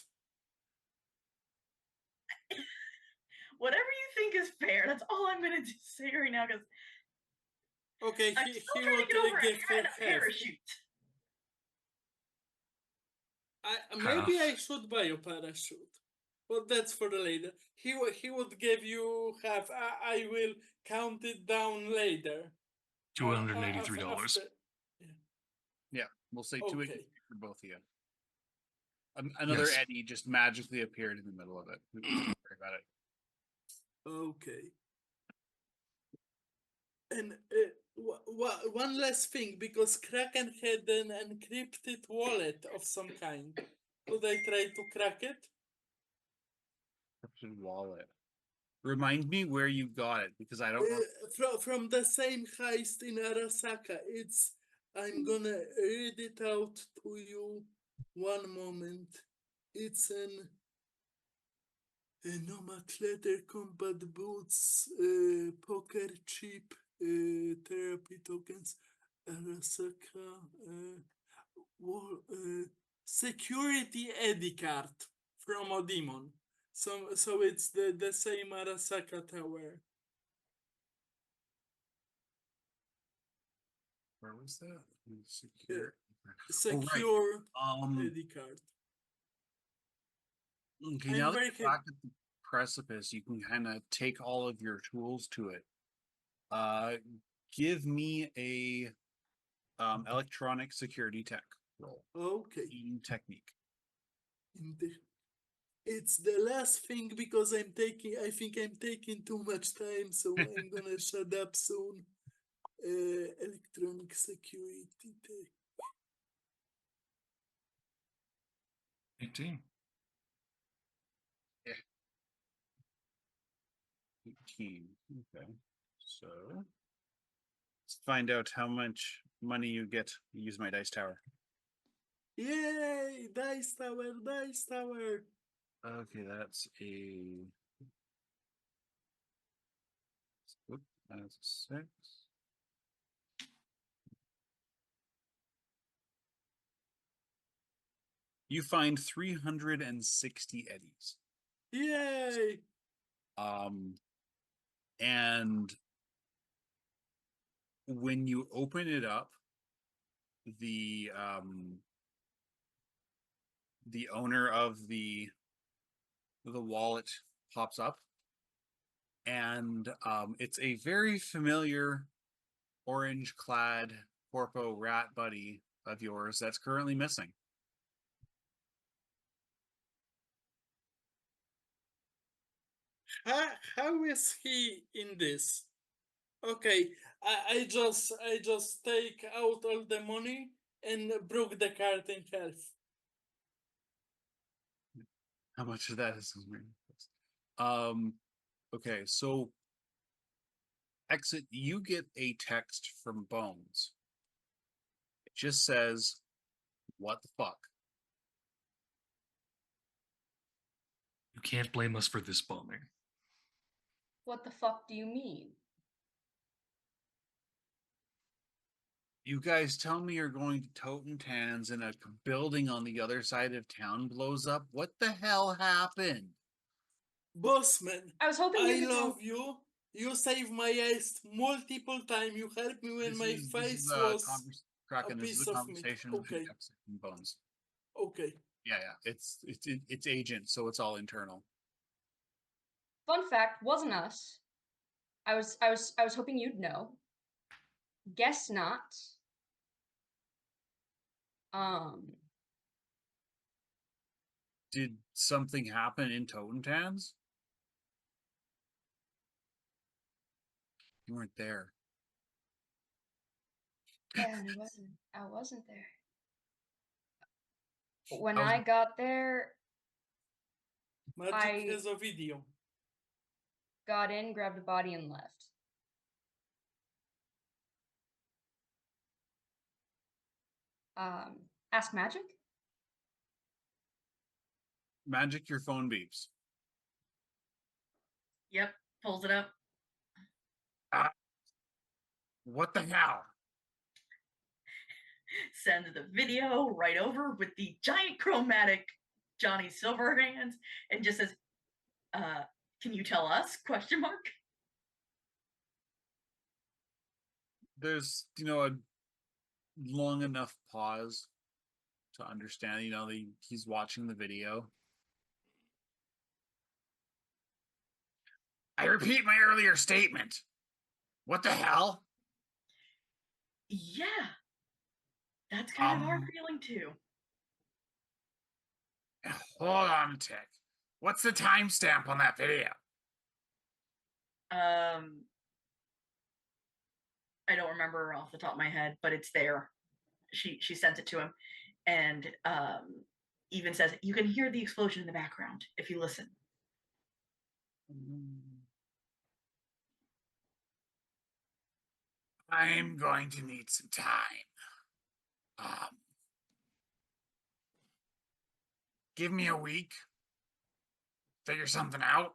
Whatever you think is fair. That's all I'm gonna say right now because Okay, I'm he still trying to would get over give it. her I had a half. parachute. Maybe I should buy a parachute. But that's for later. He would give you half. I will count it down later. $283. After- Yeah, we'll say 280 Okay. for both of you. Another Yes. Eddie just magically appeared in the middle of it. Don't worry about it. Okay. And one last thing, because Kraken had an encrypted wallet of some kind. Could I try to crack it? Encrypted wallet. Remind me where you got it because I don't. From the same heist in Arasaka. I'm gonna read it out to you. One moment. It's a nomad leather combat boots, poker chip, therapy tokens, Arasaka, security ID card from a demon. So it's the same Arasaka tower. Where was that? Secure. secure Um, ID card. okay, I'm now that very you're back at the precipice, you can kind of take all of your tools to it. Give me a electronic security tech roll. Okay. Eating technique. It's the last thing because I think I'm taking too much time, so I'm gonna shut up soon. Electronic security tech. 18. 18. Okay. So let's find out how much money you get. Use my dice tower. Yay! Dice tower, dice tower. Okay, that's a. Oop, that's a 6. You find 360 eddies. Yay! And when you open it up, the owner of the wallet pops up, and it's a very familiar orange clad corpo rat buddy of yours that's currently missing. How is he in this? Okay, I just take out all the money and broke the card in half. How much of that is okay, so exit, you get a text from Bones. It just says, "What the fuck?" You can't blame us for this bombing. What the fuck do you mean? You guys tell me you're going to Toten Tans and a building on the other side of town blows up. What the hell happened? Bossman, I was hoping you I could tell. love you. You saved my ass multiple times. You helped me when my This face is a was Kraken. a This is piece a of meat. conversation between Okay. Exit and Bones. Okay. Yeah, it's agent, so it's all internal. Fun fact, wasn't us. I was hoping you'd know. Guess not. Um, Did something happen in Totentans? You weren't there. yeah, I wasn't there. When I was- I got there, Magic I- has a video. got in, grabbed a body, and left. Ask Magic? Magic, your phone beeps. Yep, pulls it up. What the hell? Sends the video right over with the giant chromatic Johnny Silverhands and just says, can you tell us? Question mark. There's, a long enough pause to understand, he's watching the video. I repeat my earlier statement. What the hell? Yeah. That's kind of our feeling too. Hold on a tick. What's the timestamp on that video? I don't remember off the top of my head, but it's there. She sent it to him, and even says you can hear the explosion in the background if you listen. I'm going to need some time. Give me a week. Figure something out.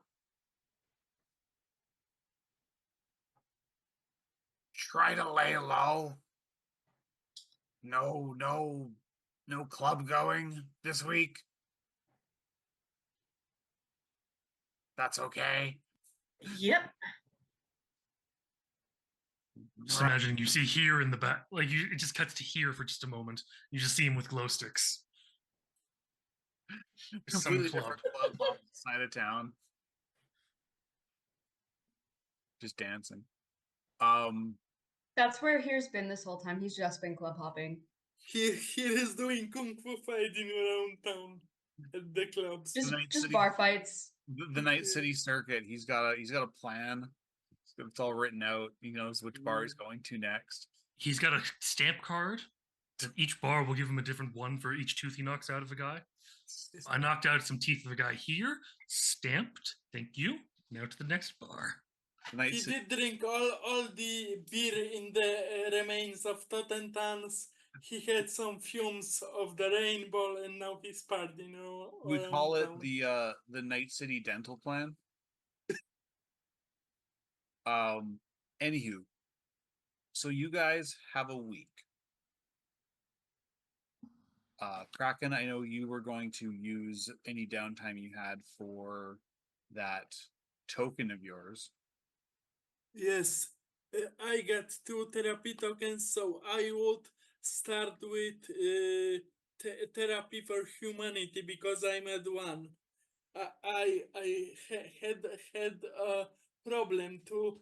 Try to lay low. No club going this week. That's okay. Yep. Just imagine you see here in the back, like it just cuts to here for just a moment. You just see him with glow sticks. Some Completely club. different club off the side of town. Just dancing. That's where he's been this whole time. He's just been club hopping. He is doing kung fu fighting around town at the clubs. Just bar fights. The Night City circuit. He's got a plan. It's all written out. He knows which bar he's going to next. He's got a stamp card. Each bar will give him a different one for each tooth he knocks out of a guy. I knocked out some teeth of a guy here. Stamped. Thank you. Now to the next bar. He did drink all the beer in the remains of Totentans. He had some fumes of the rainbow, and now he's partying. We call it town. the Night City dental plan. Anywho, so you guys have a week. Kraken, I know you were going to use any downtime you had for that token of yours. Yes, I got 2 therapy tokens, so I would start with therapy for humanity because I'm at 1. I had a problem to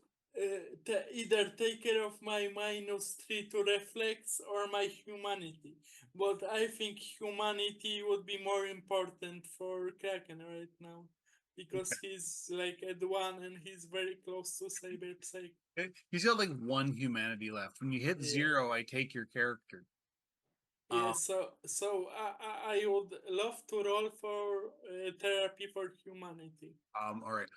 either take care of my -3 to reflex or my humanity, but I think humanity would be more important for Kraken right now because he's like at 1 and he's very close to cyber psych. He's got like 1 humanity left. When you hit 0, I take your character. Yeah, so I would love to roll for therapy for humanity. All right.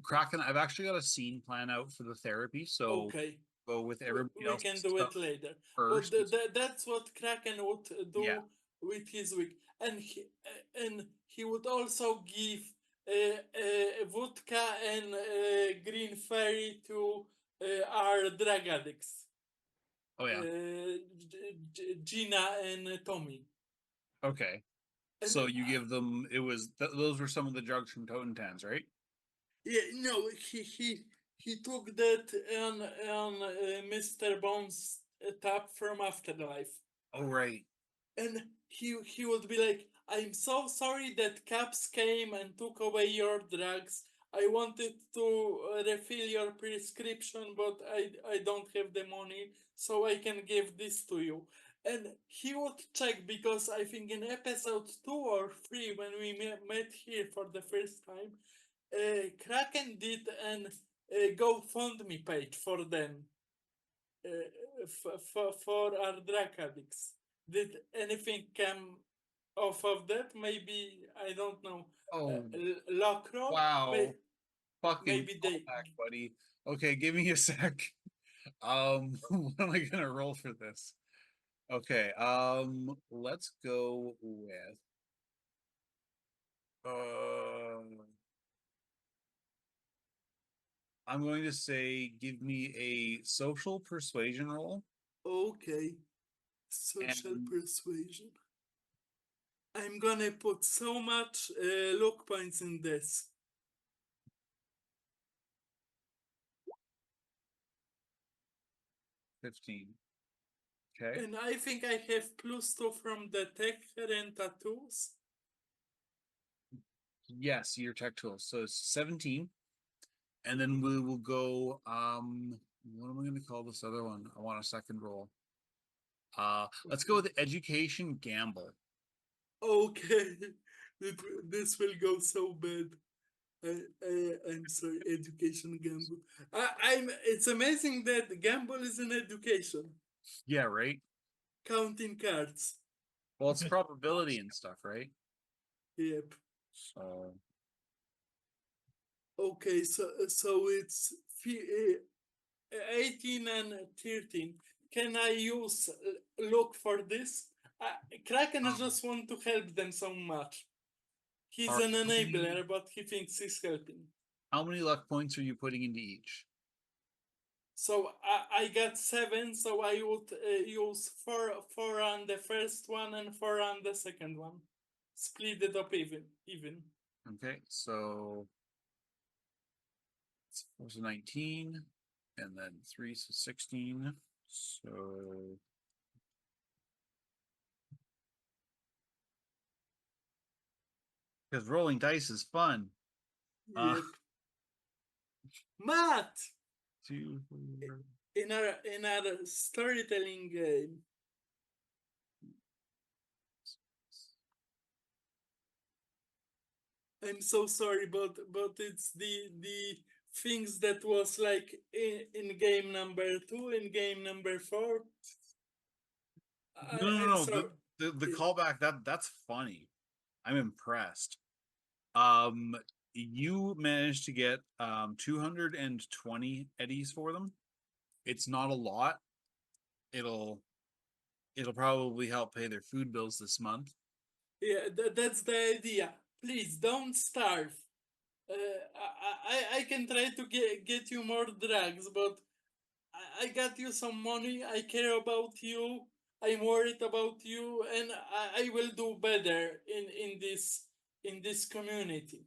Kraken, I've actually got a scene plan out for the therapy, so Okay. go with everybody We else. can do it later. First. But that's what Kraken would do with his week, and he would also give vodka and green fairy to our drug addicts. Oh yeah. Gina and Tommy. Okay. And so you give them. It was those were some of the drugs from Totentans, right? Yeah, no, he took that on Mr. Bones' tap from Afterlife. Oh right. And he would be like, I'm so sorry that Caps came and took away your drugs. I wanted to refill your prescription, but I don't have the money, so I can give this to you. And he would check because I think in episode 2 or 3, when we met here for the first time, Kraken did an GoFundMe page for them, for our drug addicts. Did anything come off of that? Maybe, I don't know. Oh, Lockroll? wow. Fucking maybe they back, buddy. Okay, give me a sec. What am I gonna roll for this? Okay, let's go with I'm going to say give me a social persuasion roll. Okay. Social And- persuasion. I'm gonna put so much luck points in this. $15. Okay. And I think I have +2 from the tech and tattoos. Yes, your tech tools. So it's 17. And then we will go what am I gonna call this other one? I want a second roll. Let's go with education gamble. Okay, this will go so bad. I'm sorry, education gamble. It's amazing that gamble is an education. Yeah, right? Counting cards. Well, it's probability and stuff, right? Yep. So Okay, so it's 18 and 13. Can I use look for this? Kraken just want to help them so much. He's an enabler, but he thinks he's helping. how many luck points are you putting into each? So I got 7, so I would use 4 on the first one and 4 on the second one. Split it up even. Okay, so it's 19. And then 3, so 16. So because rolling dice is fun. Yep. Matt, 2, 4. in our storytelling game, I'm so sorry, but it's the things that was like in game number 2, in game number 4. I'm No. sorry. The Eh, callback, that's funny. I'm impressed. You managed to get 220 eddies for them. It's not a lot. It'll probably help pay their food bills this month. Yeah, that's the idea. Please don't starve. I can try to get you more drugs, but I got you some money. I care about you. I'm worried about you, and I will do better in this community.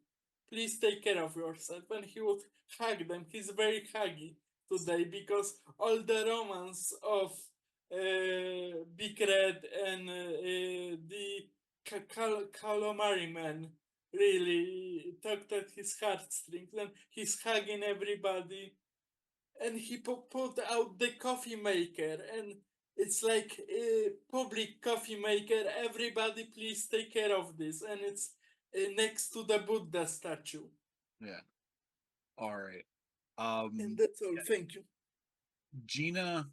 Please take care of yourself. And he would hug them. He's very huggy today because all the romance of Big Red and the calamari man really tugged at his heartstrings, and he's hugging everybody. And he put out the coffee maker, and it's like a public coffee maker. Everybody please take care of this, and it's next to the Buddha statue. Yeah. All right. And that's all. Thank you. Gina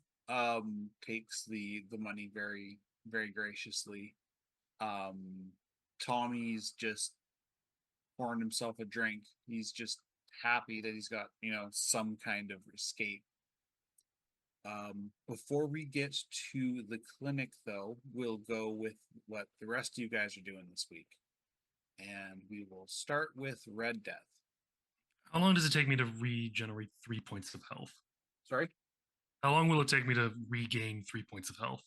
takes the money very, very graciously. Tommy's just pouring himself a drink. He's just happy that he's got, some kind of escape. Before we get to the clinic, though, we'll go with what the rest of you guys are doing this week. And we will start with Red Death. How long does it take me to regenerate 3 points of health? Sorry? How long will it take me to regain 3 points of health?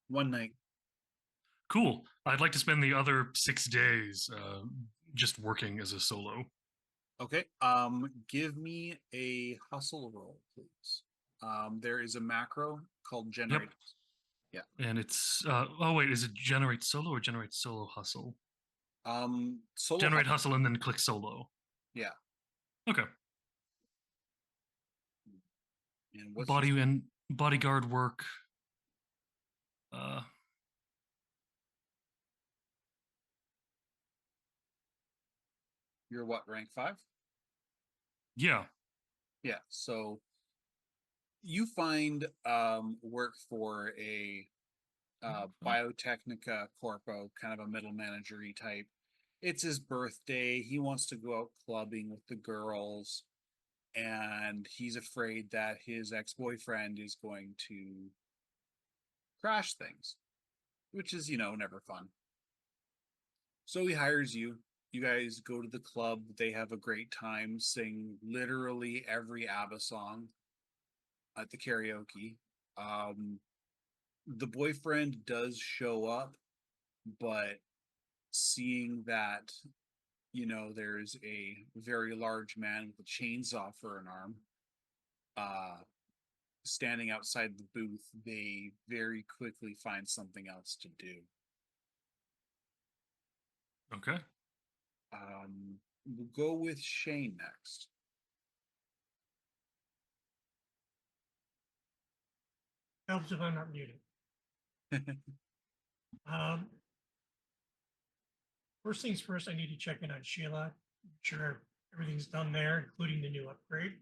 1 night. Cool. I'd like to spend the other 6 days just working as a solo. Okay. Give me a hustle roll, please. There is a macro called generate. Yep. Yeah. And it's oh wait, is it generate solo or generate solo hustle? Solo generate hustle and then click solo. Yeah. Okay. And what's and bodyguard work. You're what, rank 5? Yeah. Yeah. So you find work for a Biotechnica Corpo, kind of a middle managery type. It's his birthday. He wants to go out clubbing with the girls, and he's afraid that his ex-boyfriend is going to crash things, which is, never fun. So he hires you. You guys go to the club. They have a great time, sing literally every ABBA song at the karaoke. The boyfriend does show up, but seeing that, there's a very large man with a chainsaw for an arm, standing outside the booth, they very quickly find something else to do. Okay. We'll go with Shane next. Helps if I'm not muted. First things first, I need to check in on Sheila, make sure everything's done there, including the new upgrade.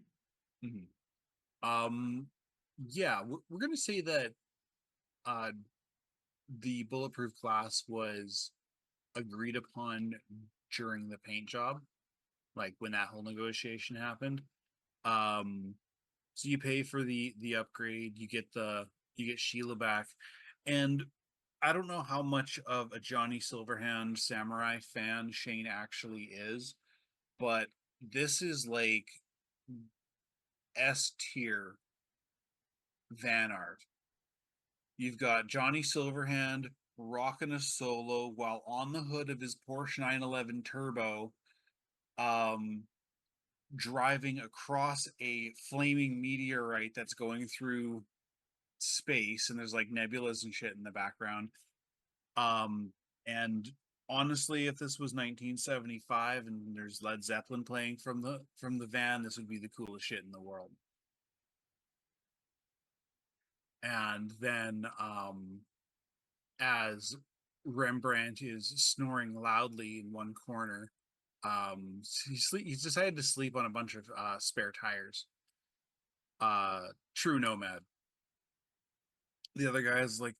Yeah, we're gonna say that the bulletproof glass was agreed upon during the paint job, like when that whole negotiation happened. So you pay for the upgrade, you get Sheila back, and I don't know how much of a Johnny Silverhand samurai fan Shane actually is, but this is like S tier van art. You've got Johnny Silverhand rocking a solo while on the hood of his Porsche 911 Turbo, driving across a flaming meteorite that's going through space, and there's like nebulas and shit in the background. And honestly, if this was 1975 and there's Led Zeppelin playing from the van, this would be the coolest shit in the world. And then as Rembrandt is snoring loudly in one corner, he's decided to sleep on a bunch of spare tires. True nomad. The other guy's like,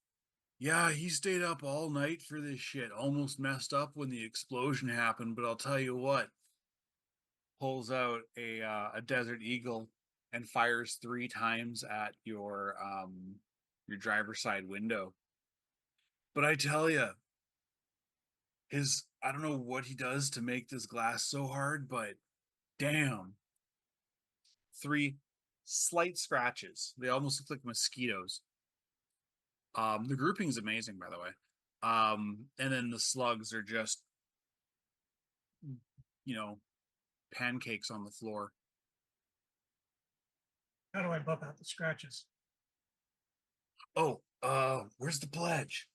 yeah, he stayed up all night for this shit. Almost messed up when the explosion happened, but I'll tell you what. Pulls out a Desert Eagle and fires 3 times at your driver's side window. But I tell you, I don't know what he does to make this glass so hard, but damn. 3 slight scratches. They almost look like mosquitoes. The grouping is amazing, by the way. And then the slugs are just, pancakes on the floor. How do I buff out the scratches? Oh, where's the pledge?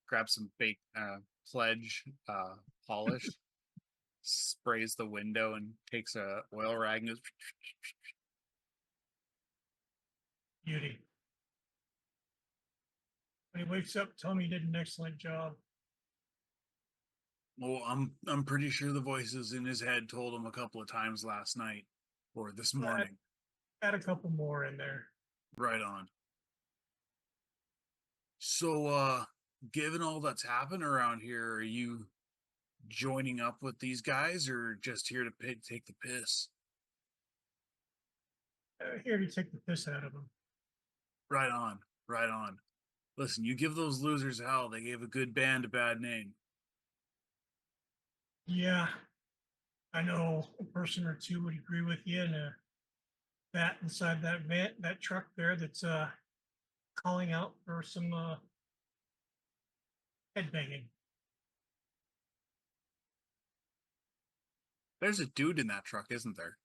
Grab some fake pledge polish, sprays the window, and takes a oil rag and goes. Beauty. When he wakes up, tell me he did an excellent job. Well, I'm pretty sure the voices in his head told him a couple of times last night or this morning. Add a couple more in there. Right on. So, given all that's happened around here, are you joining up with these guys or just here to take the piss? Here to take the piss out of him. Right on. Right on. Listen, you give those losers hell. They gave a good band a bad name. Yeah, I know a person or two would agree with you, and that inside that truck there that's calling out for some headbanging. There's a dude in that truck, isn't there?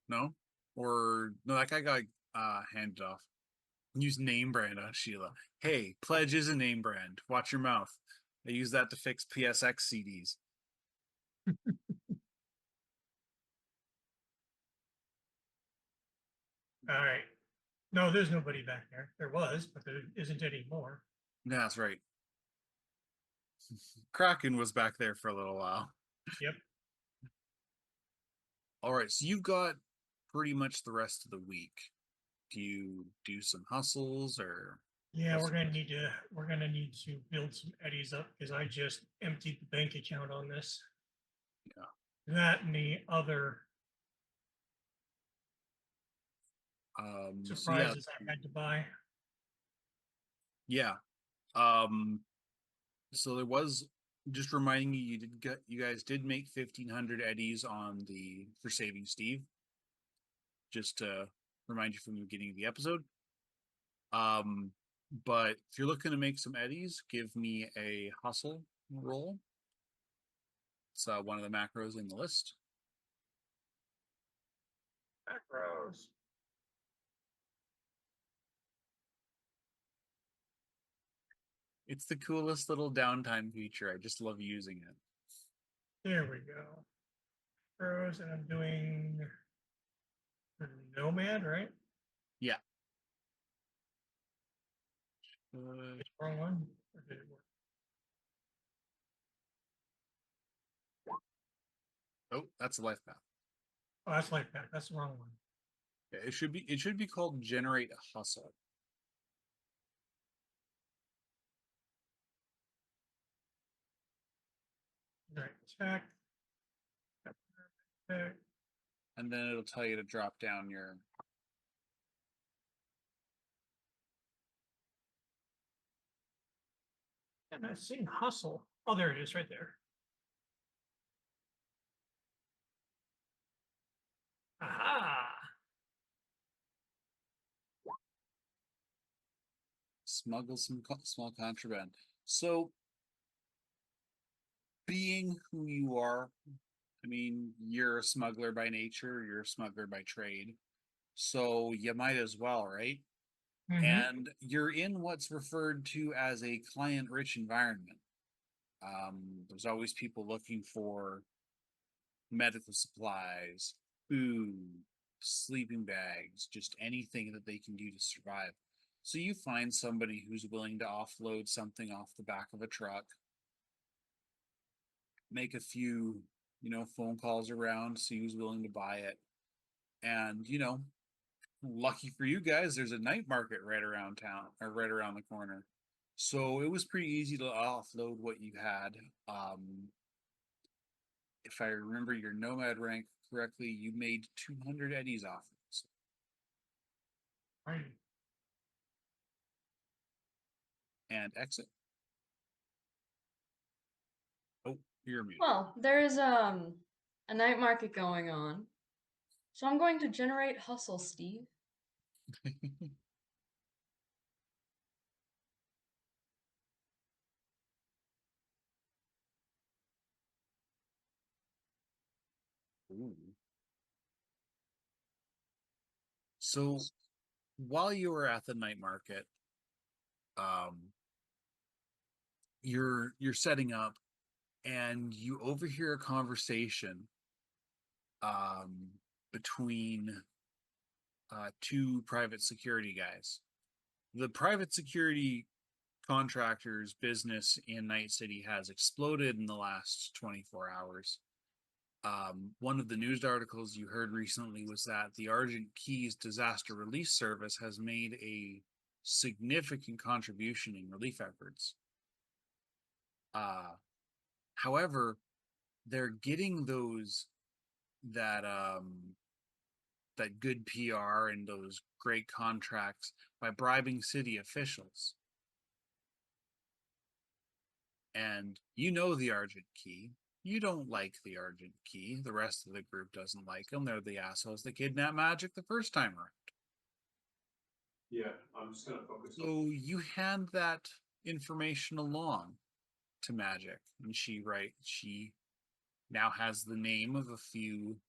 No? Or no, that guy got handed off. Use name brand on Sheila. Hey, Pledge is a name brand. Watch your mouth. They use that to fix PSX CDs. All right. No, there's nobody back there. There was, but there isn't anymore. Yeah, that's right. Kraken was back there for a little while. Yep. All right, so you've got pretty much the rest of the week. Do you do some hustles or? Yeah, we're gonna need to build some eddies up because I just emptied the bank account on this. Yeah. That and the other So surprises I had to buy. yeah. So there was, just reminding you, you guys did make 1,500 eddies for saving Steve. Just to remind you from the beginning of the episode. But if you're looking to make some eddies, give me a hustle roll. It's one of the macros in the list. Macros. It's the coolest little downtime feature. I just love using it. There we go. Macros, and I'm doing Nomad, right? Yeah. Wrong one? Or did it work? Oh, that's a life path. Oh, that's like that. That's the wrong one. Yeah, it should be called generate hustle. Right. Check. Check. And then it'll tell you to drop down your. And I seen hustle. Oh, there it is, right there. Aha! Smuggle some small contraband. So being who you are, I mean, you're a smuggler by nature, you're a smuggler by trade. So you might as well, right? Mhm. And you're in what's referred to as a client rich environment. There's always people looking for medical supplies, food, sleeping bags, just anything that they can do to survive. So you find somebody who's willing to offload something off the back of a truck, make a few, phone calls around, see who's willing to buy it. And, lucky for you guys, there's a night market right around town or right around the corner. So it was pretty easy to offload what you had. If I remember your nomad rank correctly, you made 200 eddies off it. So, Right. and exit. Oh, you're muted. Well, there's a night market going on. So I'm going to generate hustle, Steve. Ooh. So while you were at the night market, um, you're setting up, and you overhear a conversation um, between two private security guys. The private security contractor's business in Night City has exploded in the last 24 hours. One of the news articles you heard recently was that the Argent Keys Disaster Relief Service has made a significant contribution in relief efforts. However, they're getting that that good PR and those great contracts by bribing city officials. And you know the Argent Key. You don't like the Argent Key. The rest of the group doesn't like them. They're the assholes that kidnapped Magic the first time around. Yeah, I'm just gonna focus on. So you hand that information along to Magic, and she now has the name of a few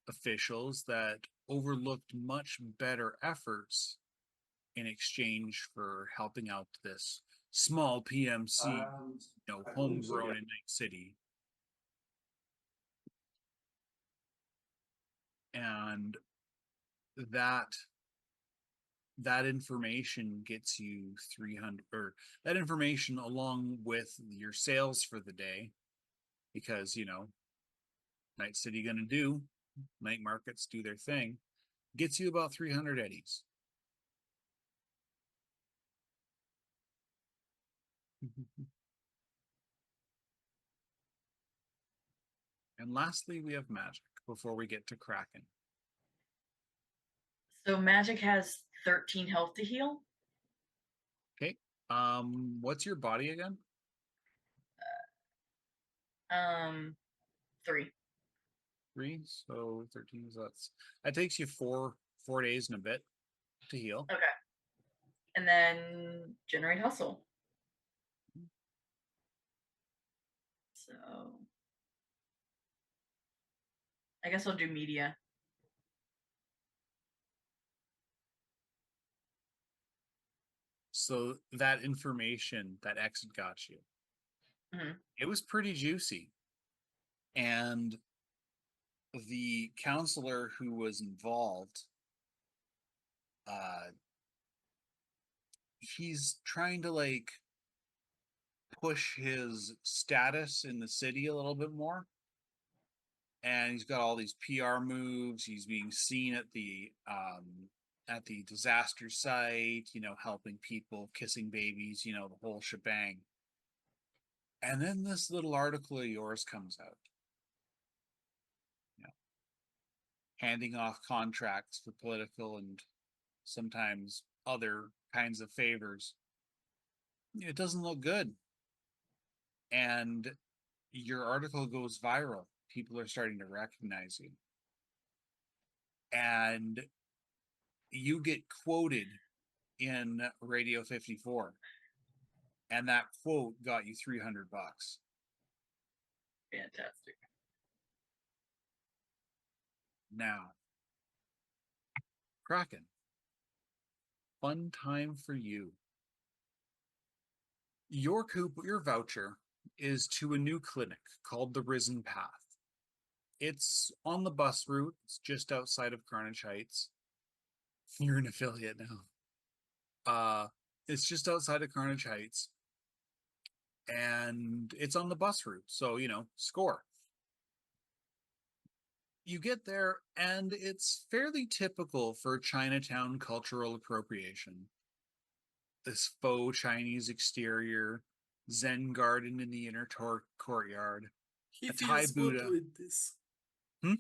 officials that overlooked much better efforts in exchange for helping out this small PMC, I believe so, homegrown yeah. in Night City. And that that information gets you 300, or that information along with your sales for the day, because Night City gonna do night markets do their thing, gets you about 300 eddies. And lastly, we have magic before we get to Kraken. So magic has 13 health to heal. Okay. What's your body again? 3. 3. So 13. So that takes you 4 days and a bit to heal. Okay. And then generate hustle. So I guess I'll do media. So that information that exit got you, it was pretty juicy. And the counselor who was involved, he's trying to push his status in the city a little bit more. And he's got all these PR moves. He's being seen at the disaster site, helping people, kissing babies, the whole shebang. And then this little article of yours comes out. Handing off contracts for political and sometimes other kinds of favors. It doesn't look good. And your article goes viral. People are starting to recognize you. And you get quoted in Radio 54. And that quote got you $300. Fantastic. Now, Kraken, fun time for you. Your voucher is to a new clinic called the Risen Path. It's on the bus route. It's just outside of Carnage Heights. You're an affiliate now. It's just outside of Carnage Heights, and it's on the bus route. So, score. You get there, and it's fairly typical for Chinatown cultural appropriation. This faux Chinese exterior, Zen garden in the inner courtyard, He a Thai feels good Buddha. with this. Hmm?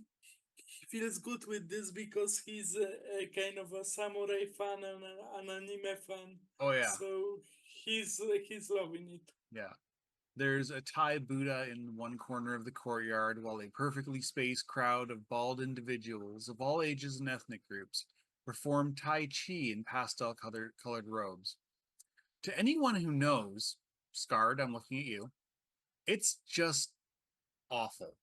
He feels good with this because he's a kind of a samurai fan and an anime fan. Oh yeah, So he's loving it. yeah. There's a Thai Buddha in one corner of the courtyard, while a perfectly spaced crowd of bald individuals of all ages and ethnic groups perform Tai Chi in pastel-colored robes. To anyone who knows, Scarred, I'm looking at you, it's just awful.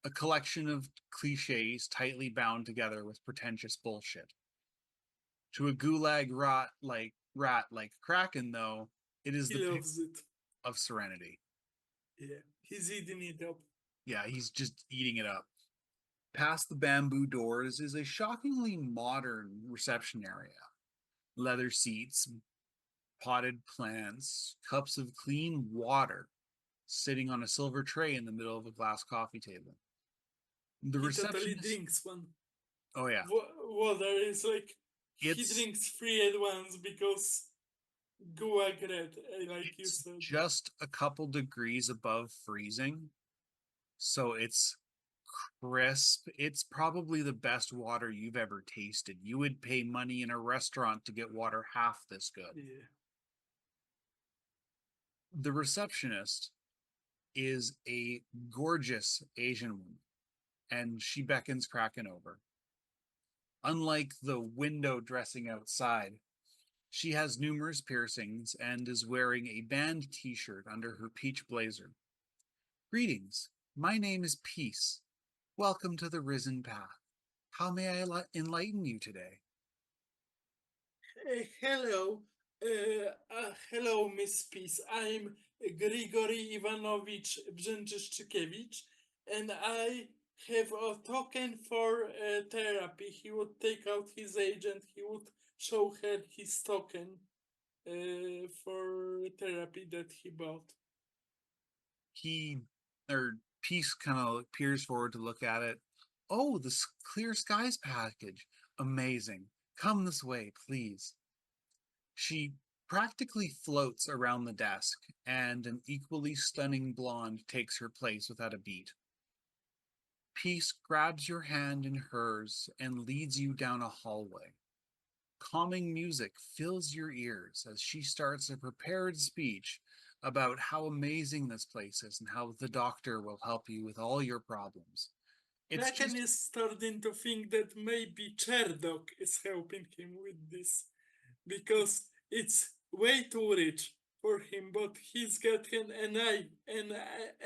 A collection of cliches tightly bound together with pretentious bullshit. To a gulag rat like Kraken, though, it is He the loves it. of serenity. Yeah, he's eating it up. Yeah, he's just eating it up. Past the bamboo doors is a shockingly modern reception area. Leather seats, potted plants, cups of clean water sitting on a silver tray in the middle of a glass coffee table. The He totally receptionist. drinks one. Oh yeah, Water is like he It's- drinks three at once because gulag red, like you it's said. just a couple degrees above freezing, so it's crisp. It's probably the best water you've ever tasted. You would pay money in a restaurant to get water half this good. Yeah. The receptionist is a gorgeous Asian woman, and she beckons Kraken over. Unlike the window dressing outside, she has numerous piercings and is wearing a band t-shirt under her peach blazer. Greetings, my name is Peace. Welcome to the Risen Path. How may I enlighten you today? Hello, hello, Miss Peace. I'm Grigory Ivanovich Brzęczyszczykewicz, and I have a token for therapy. He would take out his agent. He would show her his token for therapy that he bought. Peace kind of peers forward to look at it. Oh, the Clear Skies package. Amazing. Come this way, please. She practically floats around the desk, and an equally stunning blonde takes her place without a beat. Peace grabs your hand in hers and leads you down a hallway. Calming music fills your ears as she starts a prepared speech about how amazing this place is and how the doctor will help you with all your problems. Kraken is starting to think that maybe Cherdok is helping him with this because it's way too rich for him, but he's got an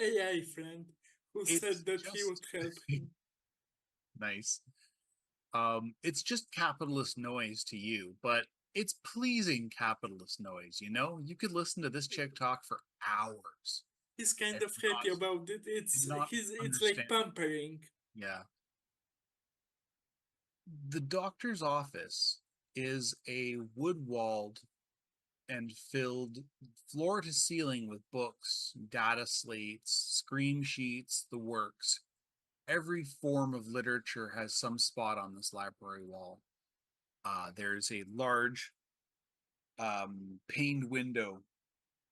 AI friend who said that he would help him. Nice. It's just capitalist noise to you, but it's pleasing capitalist noise, You could listen to this chick talk for hours. He's kind of happy about it. It's like pampering. Yeah. The doctor's office is a wood-walled and filled floor to ceiling with books, data slates, screen sheets, the works. Every form of literature has some spot on this library wall. There's a large paned window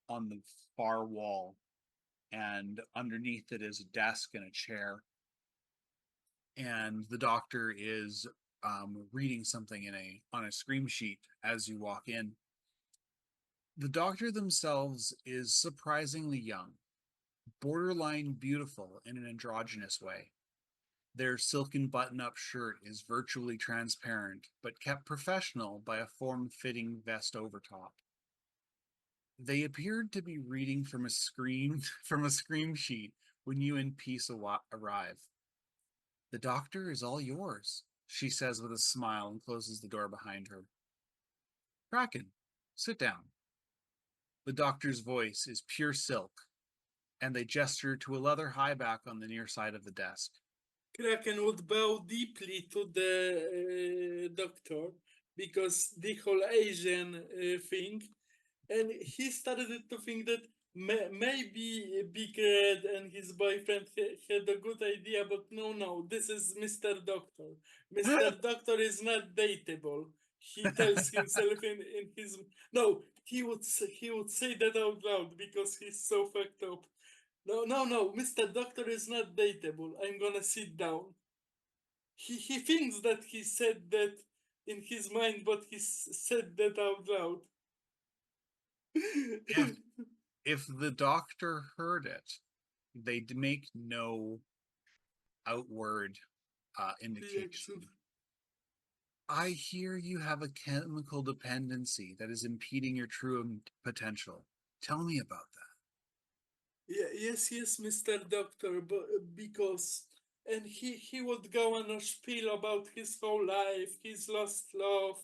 on the far wall, and underneath it is a desk and a chair. And the doctor is reading something on a screen sheet as you walk in. The doctor themselves is surprisingly young, borderline beautiful in an androgynous way. Their silken button-up shirt is virtually transparent, but kept professional by a form-fitting vest over top. They appeared to be reading from a screen sheet when you and Peace arrive. The doctor is all yours, she says with a smile and closes the door behind her. Kraken, sit down. The doctor's voice is pure silk, and they gesture to a leather high back on the near side of the desk. Kraken would bow deeply to the doctor because the whole Asian thing, and he started to think that maybe Big Red and his boyfriend had a good idea, but no, this is Mr. Doctor. Mr. Doctor is not dateable. He tells himself in his no. He would say that out loud because he's so fucked up. No, Mr. Doctor is not dateable. I'm gonna sit down. He thinks that he said that in his mind, but he said that out loud. If the doctor heard it, they'd make no outward indication. I hear you have a chemical dependency that is impeding your true potential. Tell me about that. Yes, Mr. Doctor, but because and he would go on a spiel about his whole life, his lost love,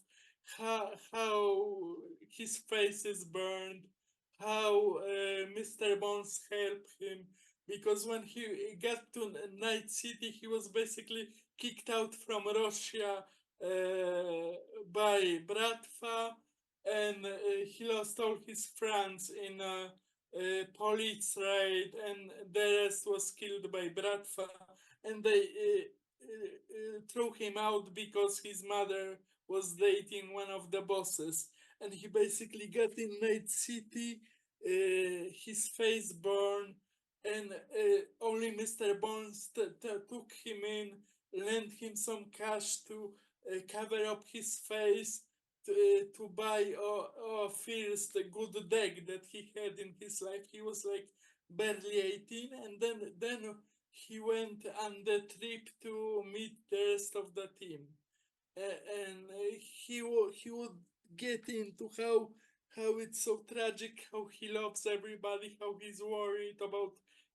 how his face is burned, how Mr. Bones helped him. Because when he got to Night City, he was basically kicked out from Russia by Bratva, and he lost all his friends in police raid, and the rest was killed by Bratva, and they threw him out because his mother was dating one of the bosses, and he basically got in Night City, his face burned, and only Mr. Bones took him in, lent him some cash to cover up his face, to buy a first good deck that he had in his life. He was like barely 18, and then he went on the trip to meet the rest of the team. And he would get into how it's so tragic, how he loves everybody, how he's worried about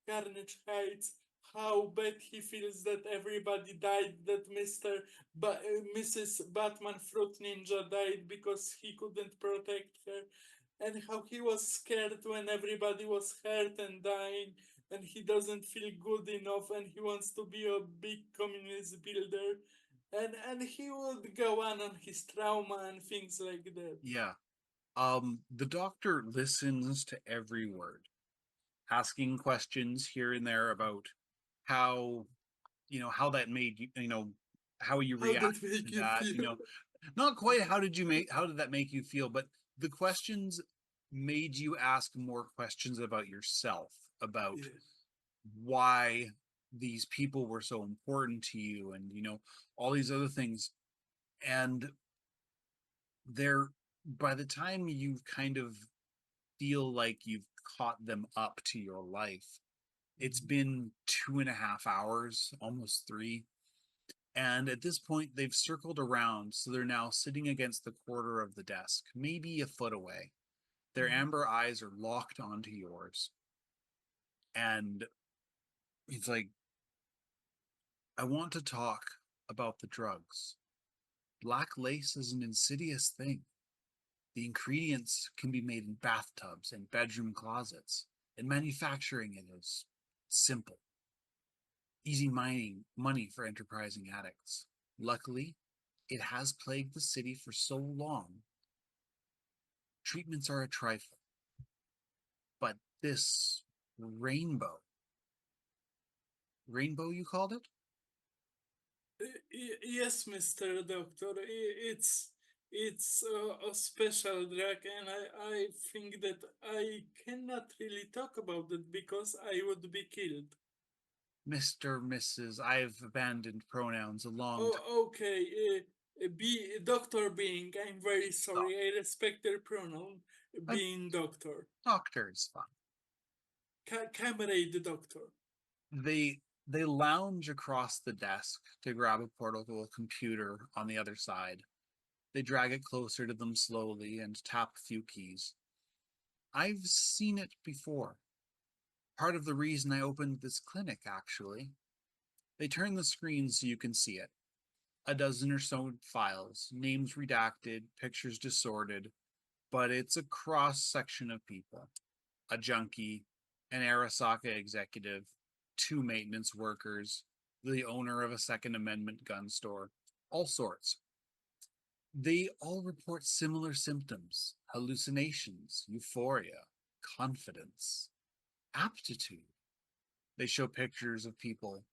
Carnage Heights, how bad he feels that everybody died, that Mrs. Batman Fruit Ninja died because he couldn't protect her, and how he was scared when everybody was hurt and dying, and he doesn't feel good enough, and he wants to be a big communist builder, and he would go on his trauma and things like that. Yeah. The doctor listens to every word, asking questions here and there about how, how that made you, how you How react that make to you that, feel? not quite how did that make you feel, but the questions made you ask more questions about yourself, about Yeah. why these people were so important to you, and all these other things. And they're by the time you kind of feel like you've caught them up to your life, it's been 2.5 hours, almost 3. And at this point, they've circled around, so they're now sitting against the corner of the desk, maybe a foot away. Their amber eyes are locked onto yours. And it's like, I want to talk about the drugs. Black lace is an insidious thing. The ingredients can be made in bathtubs and bedroom closets, and manufacturing it is simple. Easy mining money for enterprising addicts. Luckily, it has plagued the city for so long. Treatments are a trifle. But this rainbow, you called it? Yes, Mr. Doctor. It's a special drug, and I think that I cannot really talk about it because I would be killed. Mr., Mrs., I've abandoned pronouns a long time. Oh, okay. Be Doctor Being. I'm very sorry. I respect their pronoun. Being Doctor. Doctor is fine. Camarade Doctor. They lounge across the desk to grab a portable computer on the other side. They drag it closer to them slowly and tap a few keys. I've seen it before. Part of the reason I opened this clinic, actually. They turn the screen so you can see it. A dozen or so files, names redacted, pictures distorted, but it's a cross section of people. A junkie, an Arasaka executive, 2 maintenance workers, the owner of a Second Amendment gun store, all sorts. They all report similar symptoms: hallucinations, euphoria, confidence, aptitude. They show pictures of people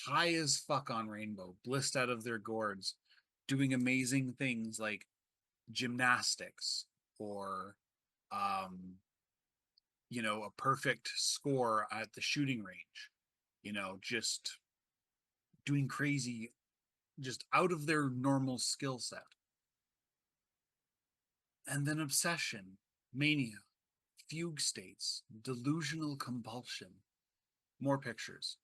high as fuck on Rainbow, blissed out of their gourds, doing amazing things like gymnastics or, a perfect score at the shooting range, just doing crazy, just out of their normal skill set. And then obsession, mania, fugue states, delusional compulsion. More pictures.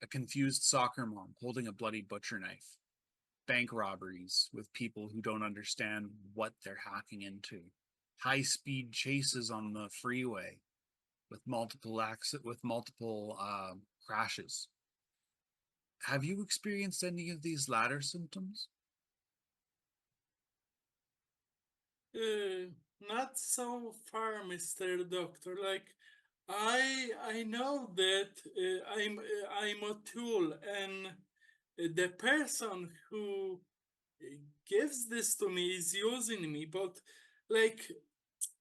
A confused soccer mom holding a bloody butcher knife. Bank robberies with people who don't understand what they're hacking into. High-speed chases on the freeway with multiple crashes. Have you experienced any of these latter symptoms? Not so far, Mr. Doctor. Like, I know that I'm a tool, and the person who gives this to me is using me. But like,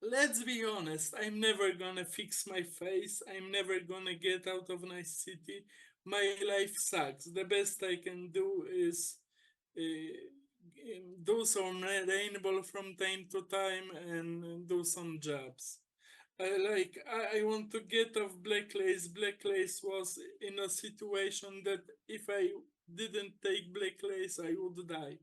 let's be honest, I'm never gonna fix my face. I'm never gonna get out of Nice City. My life sucks. The best I can do is do some rainbow from time to time and do some jobs. I want to get off Black Lace. Black Lace was in a situation that if I didn't take Black Lace, I would die.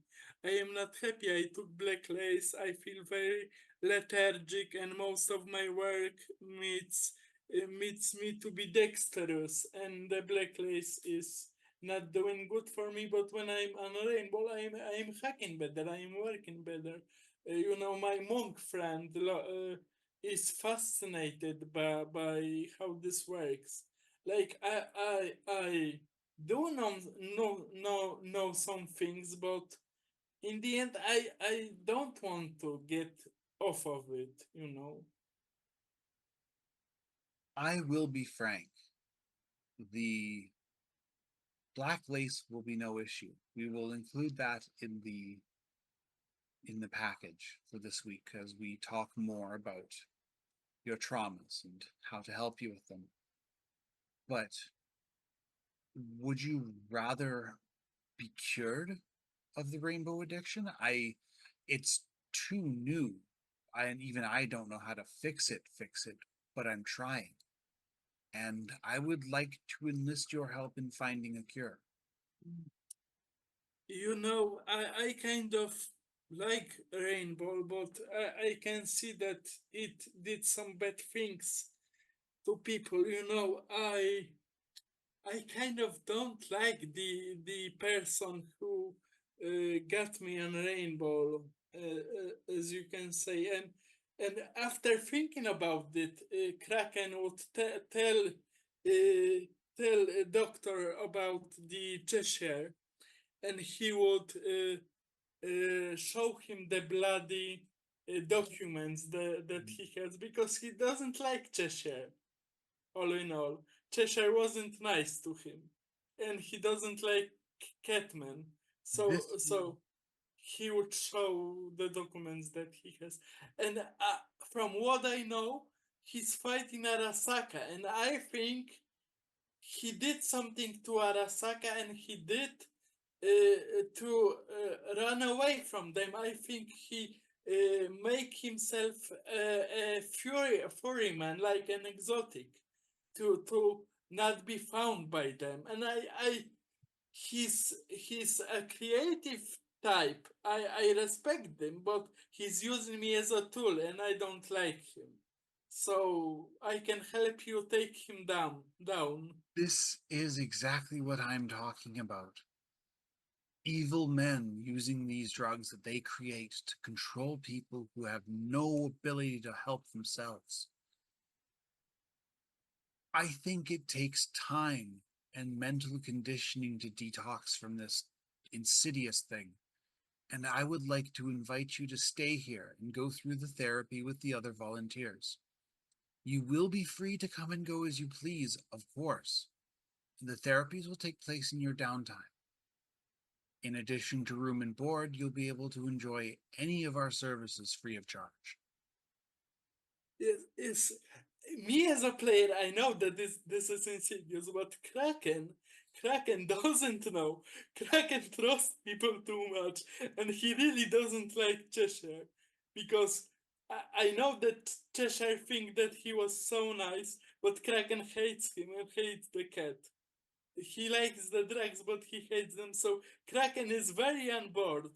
I am not happy I took Black Lace. I feel very lethargic, and most of my work meets me to be dexterous, and the Black Lace is not doing good for me. But when I'm on a rainbow, I'm hacking better. I'm working better. My monk friend is fascinated by how this works. Like I do know some things, but in the end, I don't want to get off of it. I will be frank. The black lace will be no issue. We will include that in the package for this week as we talk more about your traumas and how to help you with them. But would you rather be cured of the rainbow addiction? It's too new. And even I don't know how to fix it, but I'm trying. And I would like to enlist your help in finding a cure. I kind of like Rainbow, but I can see that it did some bad things to people. I kind of don't like the person who got me on Rainbow, as you can say, and after thinking about it, Kraken would tell a doctor about the Cheshire, and he would show him the bloody documents that he has, because he doesn't like Cheshire. All in all, Cheshire wasn't nice to him, and he doesn't like Catman. So This so he would show the documents that he has, and from what I know, he's fighting Arasaka, and I think he did something to Arasaka, and he did to run away from them. I think he make himself a fury man, like an exotic, to not be found by them. And he's a creative type. I respect him, but he's using me as a tool, and I don't like him. So I can help you take him down. this is exactly what I'm talking about. Evil men using these drugs that they create to control people who have no ability to help themselves. I think it takes time and mental conditioning to detox from this insidious thing. And I would like to invite you to stay here and go through the therapy with the other volunteers. You will be free to come and go as you please, of course. The therapies will take place in your downtime. In addition to room and board, you'll be able to enjoy any of our services free of charge. Yes, me as a player, I know that this is insidious, but Kraken doesn't know. Kraken trusts people too much, and he really doesn't like Cheshire, because I know that Cheshire think that he was so nice, but Kraken hates him and hates the cat. He likes the drugs, but he hates them. So Kraken is very on board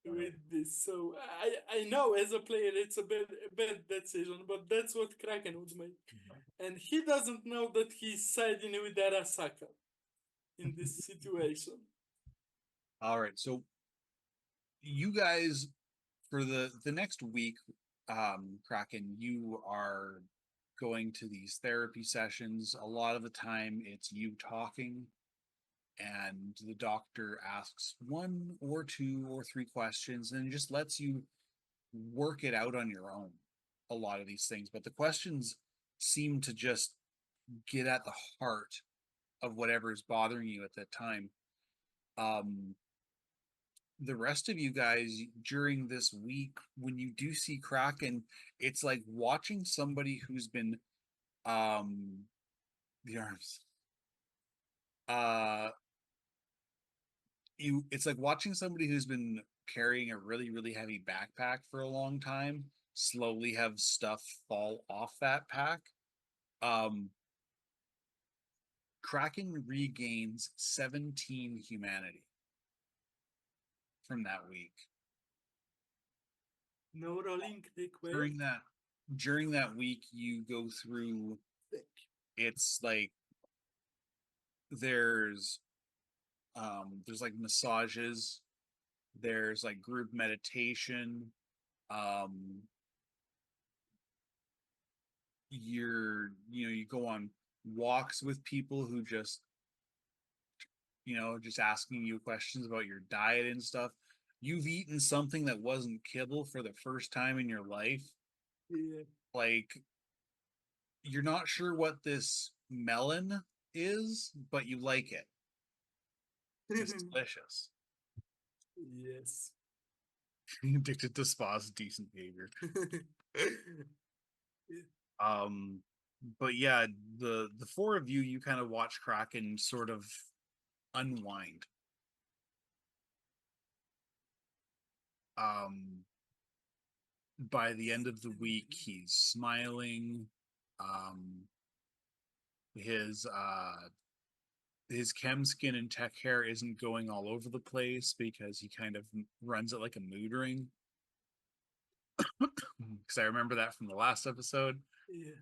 with this. So I know as a player it's a bad decision, but that's what Kraken would make. And he doesn't know that he's siding with Arasaka in this situation. All right, so you guys, for the next week, Kraken, you are going to these therapy sessions. A lot of the time, it's you talking, and the doctor asks one or two or three questions, and just lets you work it out on your own. A lot of these things, but the questions seem to just get at the heart of whatever is bothering you at that time. The rest of you guys during this week, when you do see Kraken, it's like watching somebody who's been the arms. It's like watching somebody who's been carrying a really, really heavy backpack for a long time slowly have stuff fall off that pack. Kraken regains 17 humanity from that week. No rolling required. During that week, you go through. It's like there's like massages, there's like group meditation. You go on walks with people who just just asking you questions about your diet and stuff. You've eaten something that wasn't kibble for the first time in your life. Yeah. Like, you're not sure what this melon is, but you like it. It's delicious. Yes. Addicted to spa's decent behavior. But yeah, the four of you kind of watch Kraken sort of unwind. By the end of the week, he's smiling. His chem skin and tech hair isn't going all over the place because he kind of runs it like a mood ring. Because I remember that from the last episode. Yeah.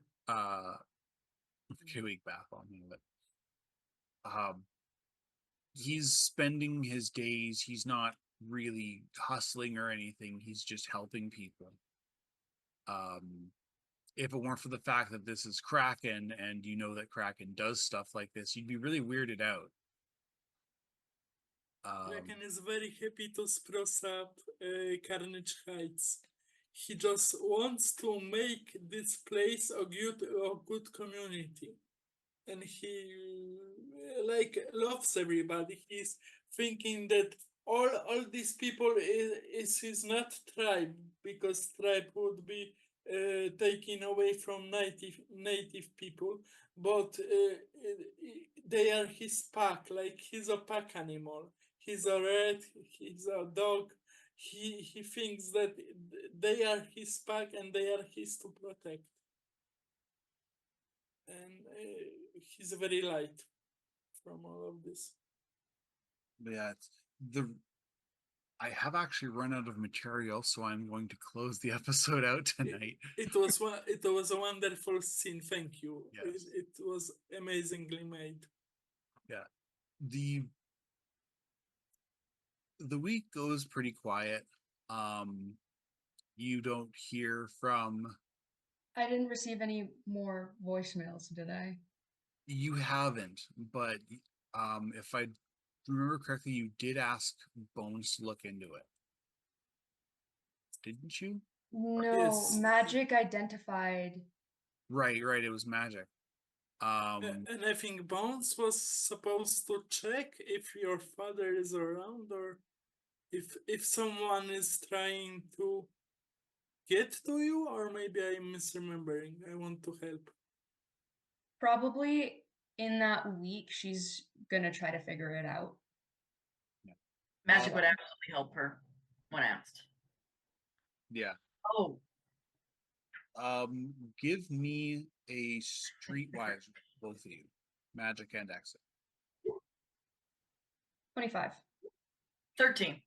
Week bath on me, but he's spending his days, he's not really hustling or anything, he's just helping people. If it weren't for the fact that this is Kraken and you know that Kraken does stuff like this, you'd be really weirded out. Kraken is very happy to spruce up Carnage Heights. He just wants to make this place a good community. And he loves everybody. He's thinking that all these people is not tribe, because tribe would be taken away from native people, but they are his pack. Like, he's a pack animal. He's a rat. He's a dog. He thinks that they are his pack and they are his to protect. And he's very light from all of this. Yeah, I have actually run out of material, so I'm going to close the episode out tonight. It was a wonderful scene. Thank you. Yes. It was amazingly made. Yeah. The week goes pretty quiet. You don't hear from I didn't receive any more voicemails, did I? You haven't, but if I remember correctly, you did ask Bones to look into it, didn't you? No, Yes. magic identified. Right, it was magic. And I think Bones was supposed to check if your father is around or if someone is trying to get to you, or maybe I'm misremembering. I want to help. Probably in that week, she's gonna try to figure it out. Magic Uh, would absolutely help her when asked. yeah. Oh, Give me a streetwise, both of you, magic and exit. 25. 13.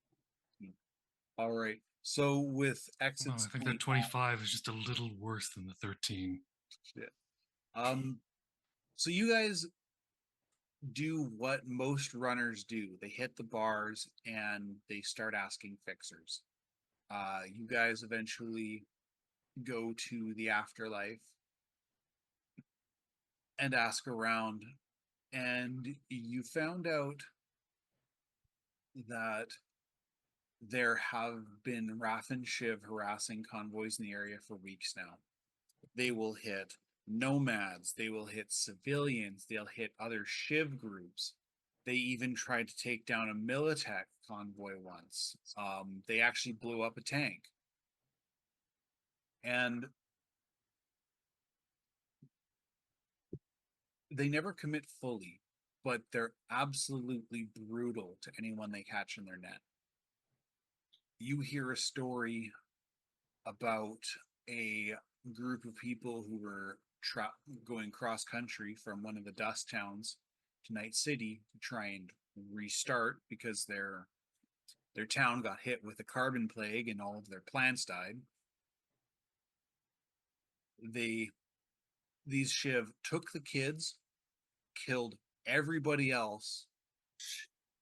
All right. So with Oh, exits, I think that 25 is just a little worse than the 13. So you guys do what most runners do. They hit the bars and they start asking fixers. You guys eventually go to the afterlife and ask around, and you found out that there have been Wrath and Shiv harassing convoys in the area for weeks now. They will hit nomads, they will hit civilians, they'll hit other Shiv groups. They even tried to take down a Militech convoy once. They actually blew up a tank. And they never commit fully, but they're absolutely brutal to anyone they catch in their net. You hear a story about a group of people who were going cross country from one of the dust towns to Night City to try and restart because their town got hit with a carbon plague and all of their plants died. These Shiv took the kids, killed everybody else,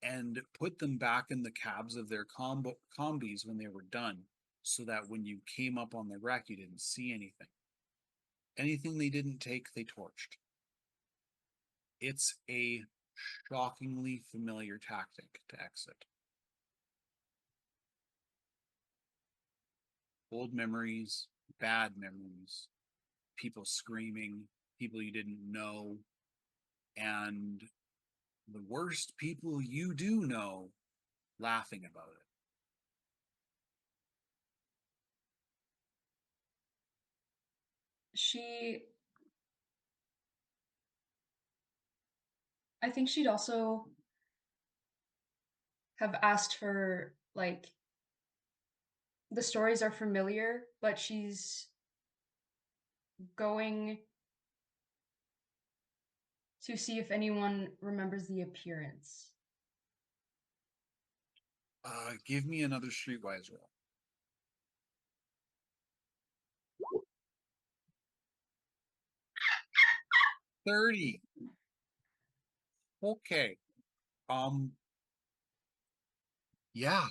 and put them back in the cabs of their combis when they were done, so that when you came up on the wreck, you didn't see anything. Anything they didn't take, they torched. It's a shockingly familiar tactic to exit. Old memories, bad memories, people screaming, people you didn't know, and the worst people you do know laughing about it. I think she'd also have asked for, like, the stories are familiar, but she's going to see if anyone remembers the appearance. Give me another streetwise roll. 30. Okay. Yeah.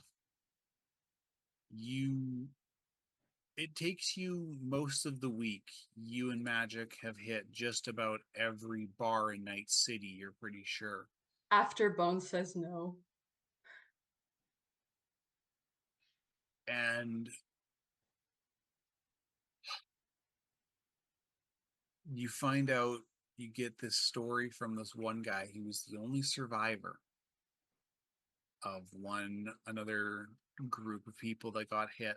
It takes you most of the week. You and Magic have hit just about every bar in Night City, you're pretty sure. After Bones says no. And you find out, you get this story from this one guy. He was the only survivor of another group of people that got hit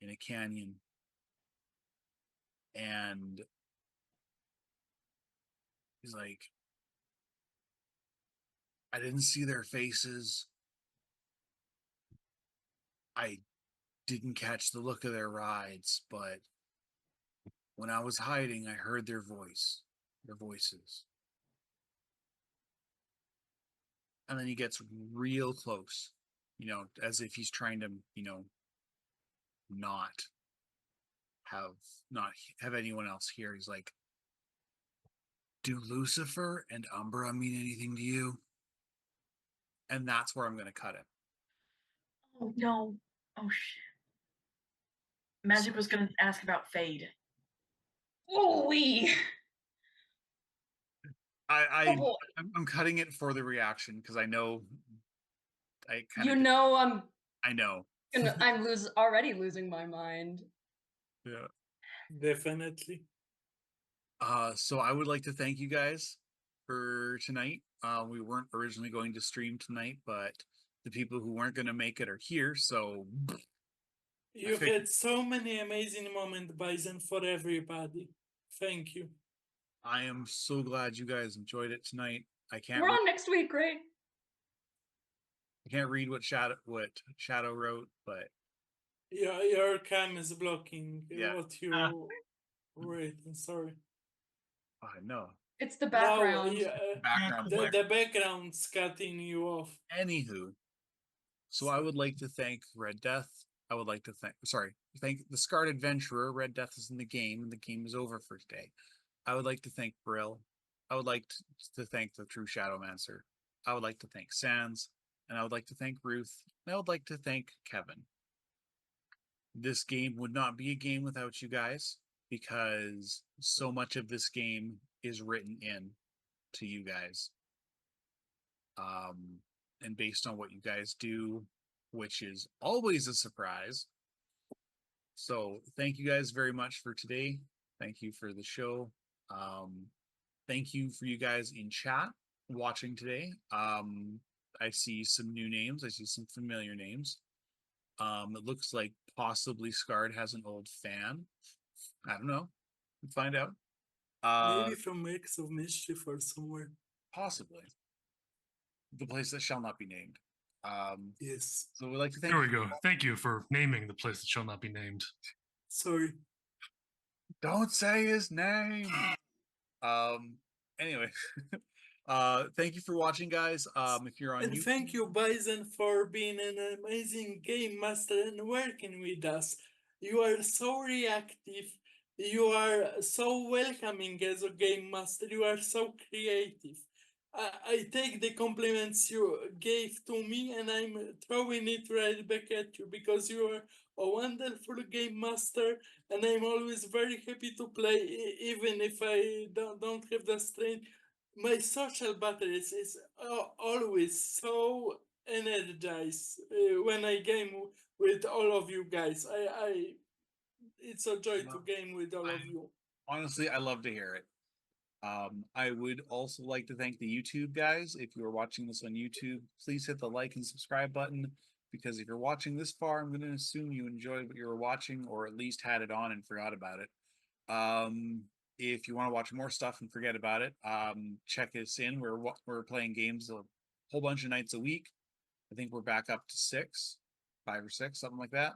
in a canyon. And he's like, I didn't see their faces. I didn't catch the look of their rides, but when I was hiding, I heard their voices. And then he gets real close, as if he's trying to, not have anyone else hear. He's like, do Lucifer and Umbra mean anything to you? And that's where I'm going to cut it. Oh no. Oh shit. Magic was gonna ask about Fade. Holy! Oh boy. I'm cutting it for the reaction because I know I kind You of know I know. I'm already losing my mind. Yeah. Definitely. So I would like to thank you guys for tonight. We weren't originally going to stream tonight, but the people who weren't going to make it are here. So You figured- had so many amazing moments, Bison, for everybody. Thank you. I am so glad you guys enjoyed it tonight. I can't We're on next week, right? read what Shadow wrote, but Your cam is blocking Yeah. what you read. I'm sorry. I know. It's the No, background. Background Yeah, blare. the background's cutting you off. Anywho, so I would like to thank Red Death. I would like to thank the Scarred Adventurer. Red Death is in the game, and the game is over for today. I would like to thank Brill. I would like to thank the True Shadowmancer. I would like to thank Sans, and I would like to thank Ruth, and I would like to thank Kevin. This game would not be a game without you guys, because so much of this game is written in to you guys. And based on what you guys do, which is always a surprise. So thank you guys very much for today. Thank you for the show. Thank you for you guys in chat watching today. I see some new names. I see some familiar names. It looks like possibly Scarred has an old fan. I don't know. We'll find out. Maybe from Mix of Mischief or somewhere. Possibly. The place that shall not be named. Yes. So we'd like to thank There we go. Thank you for naming the place that shall not be named. Sorry. Don't say his name. Anyway. Thank you for watching, guys. If you're on And YouTube, thank you, Bison, for being an amazing game master and working with us. You are so reactive. You are so welcoming as a game master. You are so creative. I take the compliments you gave to me and I'm throwing it right back at you because you are a wonderful game master and I'm always very happy to play even if I don't have the strength. My social batteries is always so energized when I game with all of you guys. It's a joy to game with all of you. honestly, I love to hear it. I would also like to thank the YouTube guys. If you are watching this on YouTube, please hit the like and subscribe button, because if you're watching this far, I'm going to assume you enjoyed what you were watching, or at least had it on and forgot about it. If you want to watch more stuff and forget about it, check us in. We're playing games a whole bunch of nights a week. I think we're back up to 5 or 6, something like that.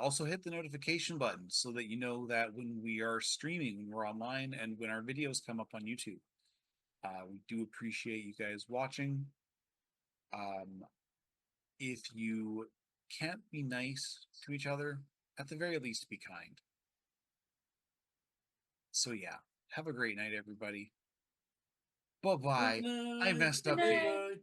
Also hit the notification button so that you know that when we are streaming, when we're online, and when our videos come up on YouTube. We do appreciate you guys watching. If you can't be nice to each other, at the very least, be kind. So yeah, have a great night, everybody. Bye-bye. Good I night. messed up Good the night. Bye-bye.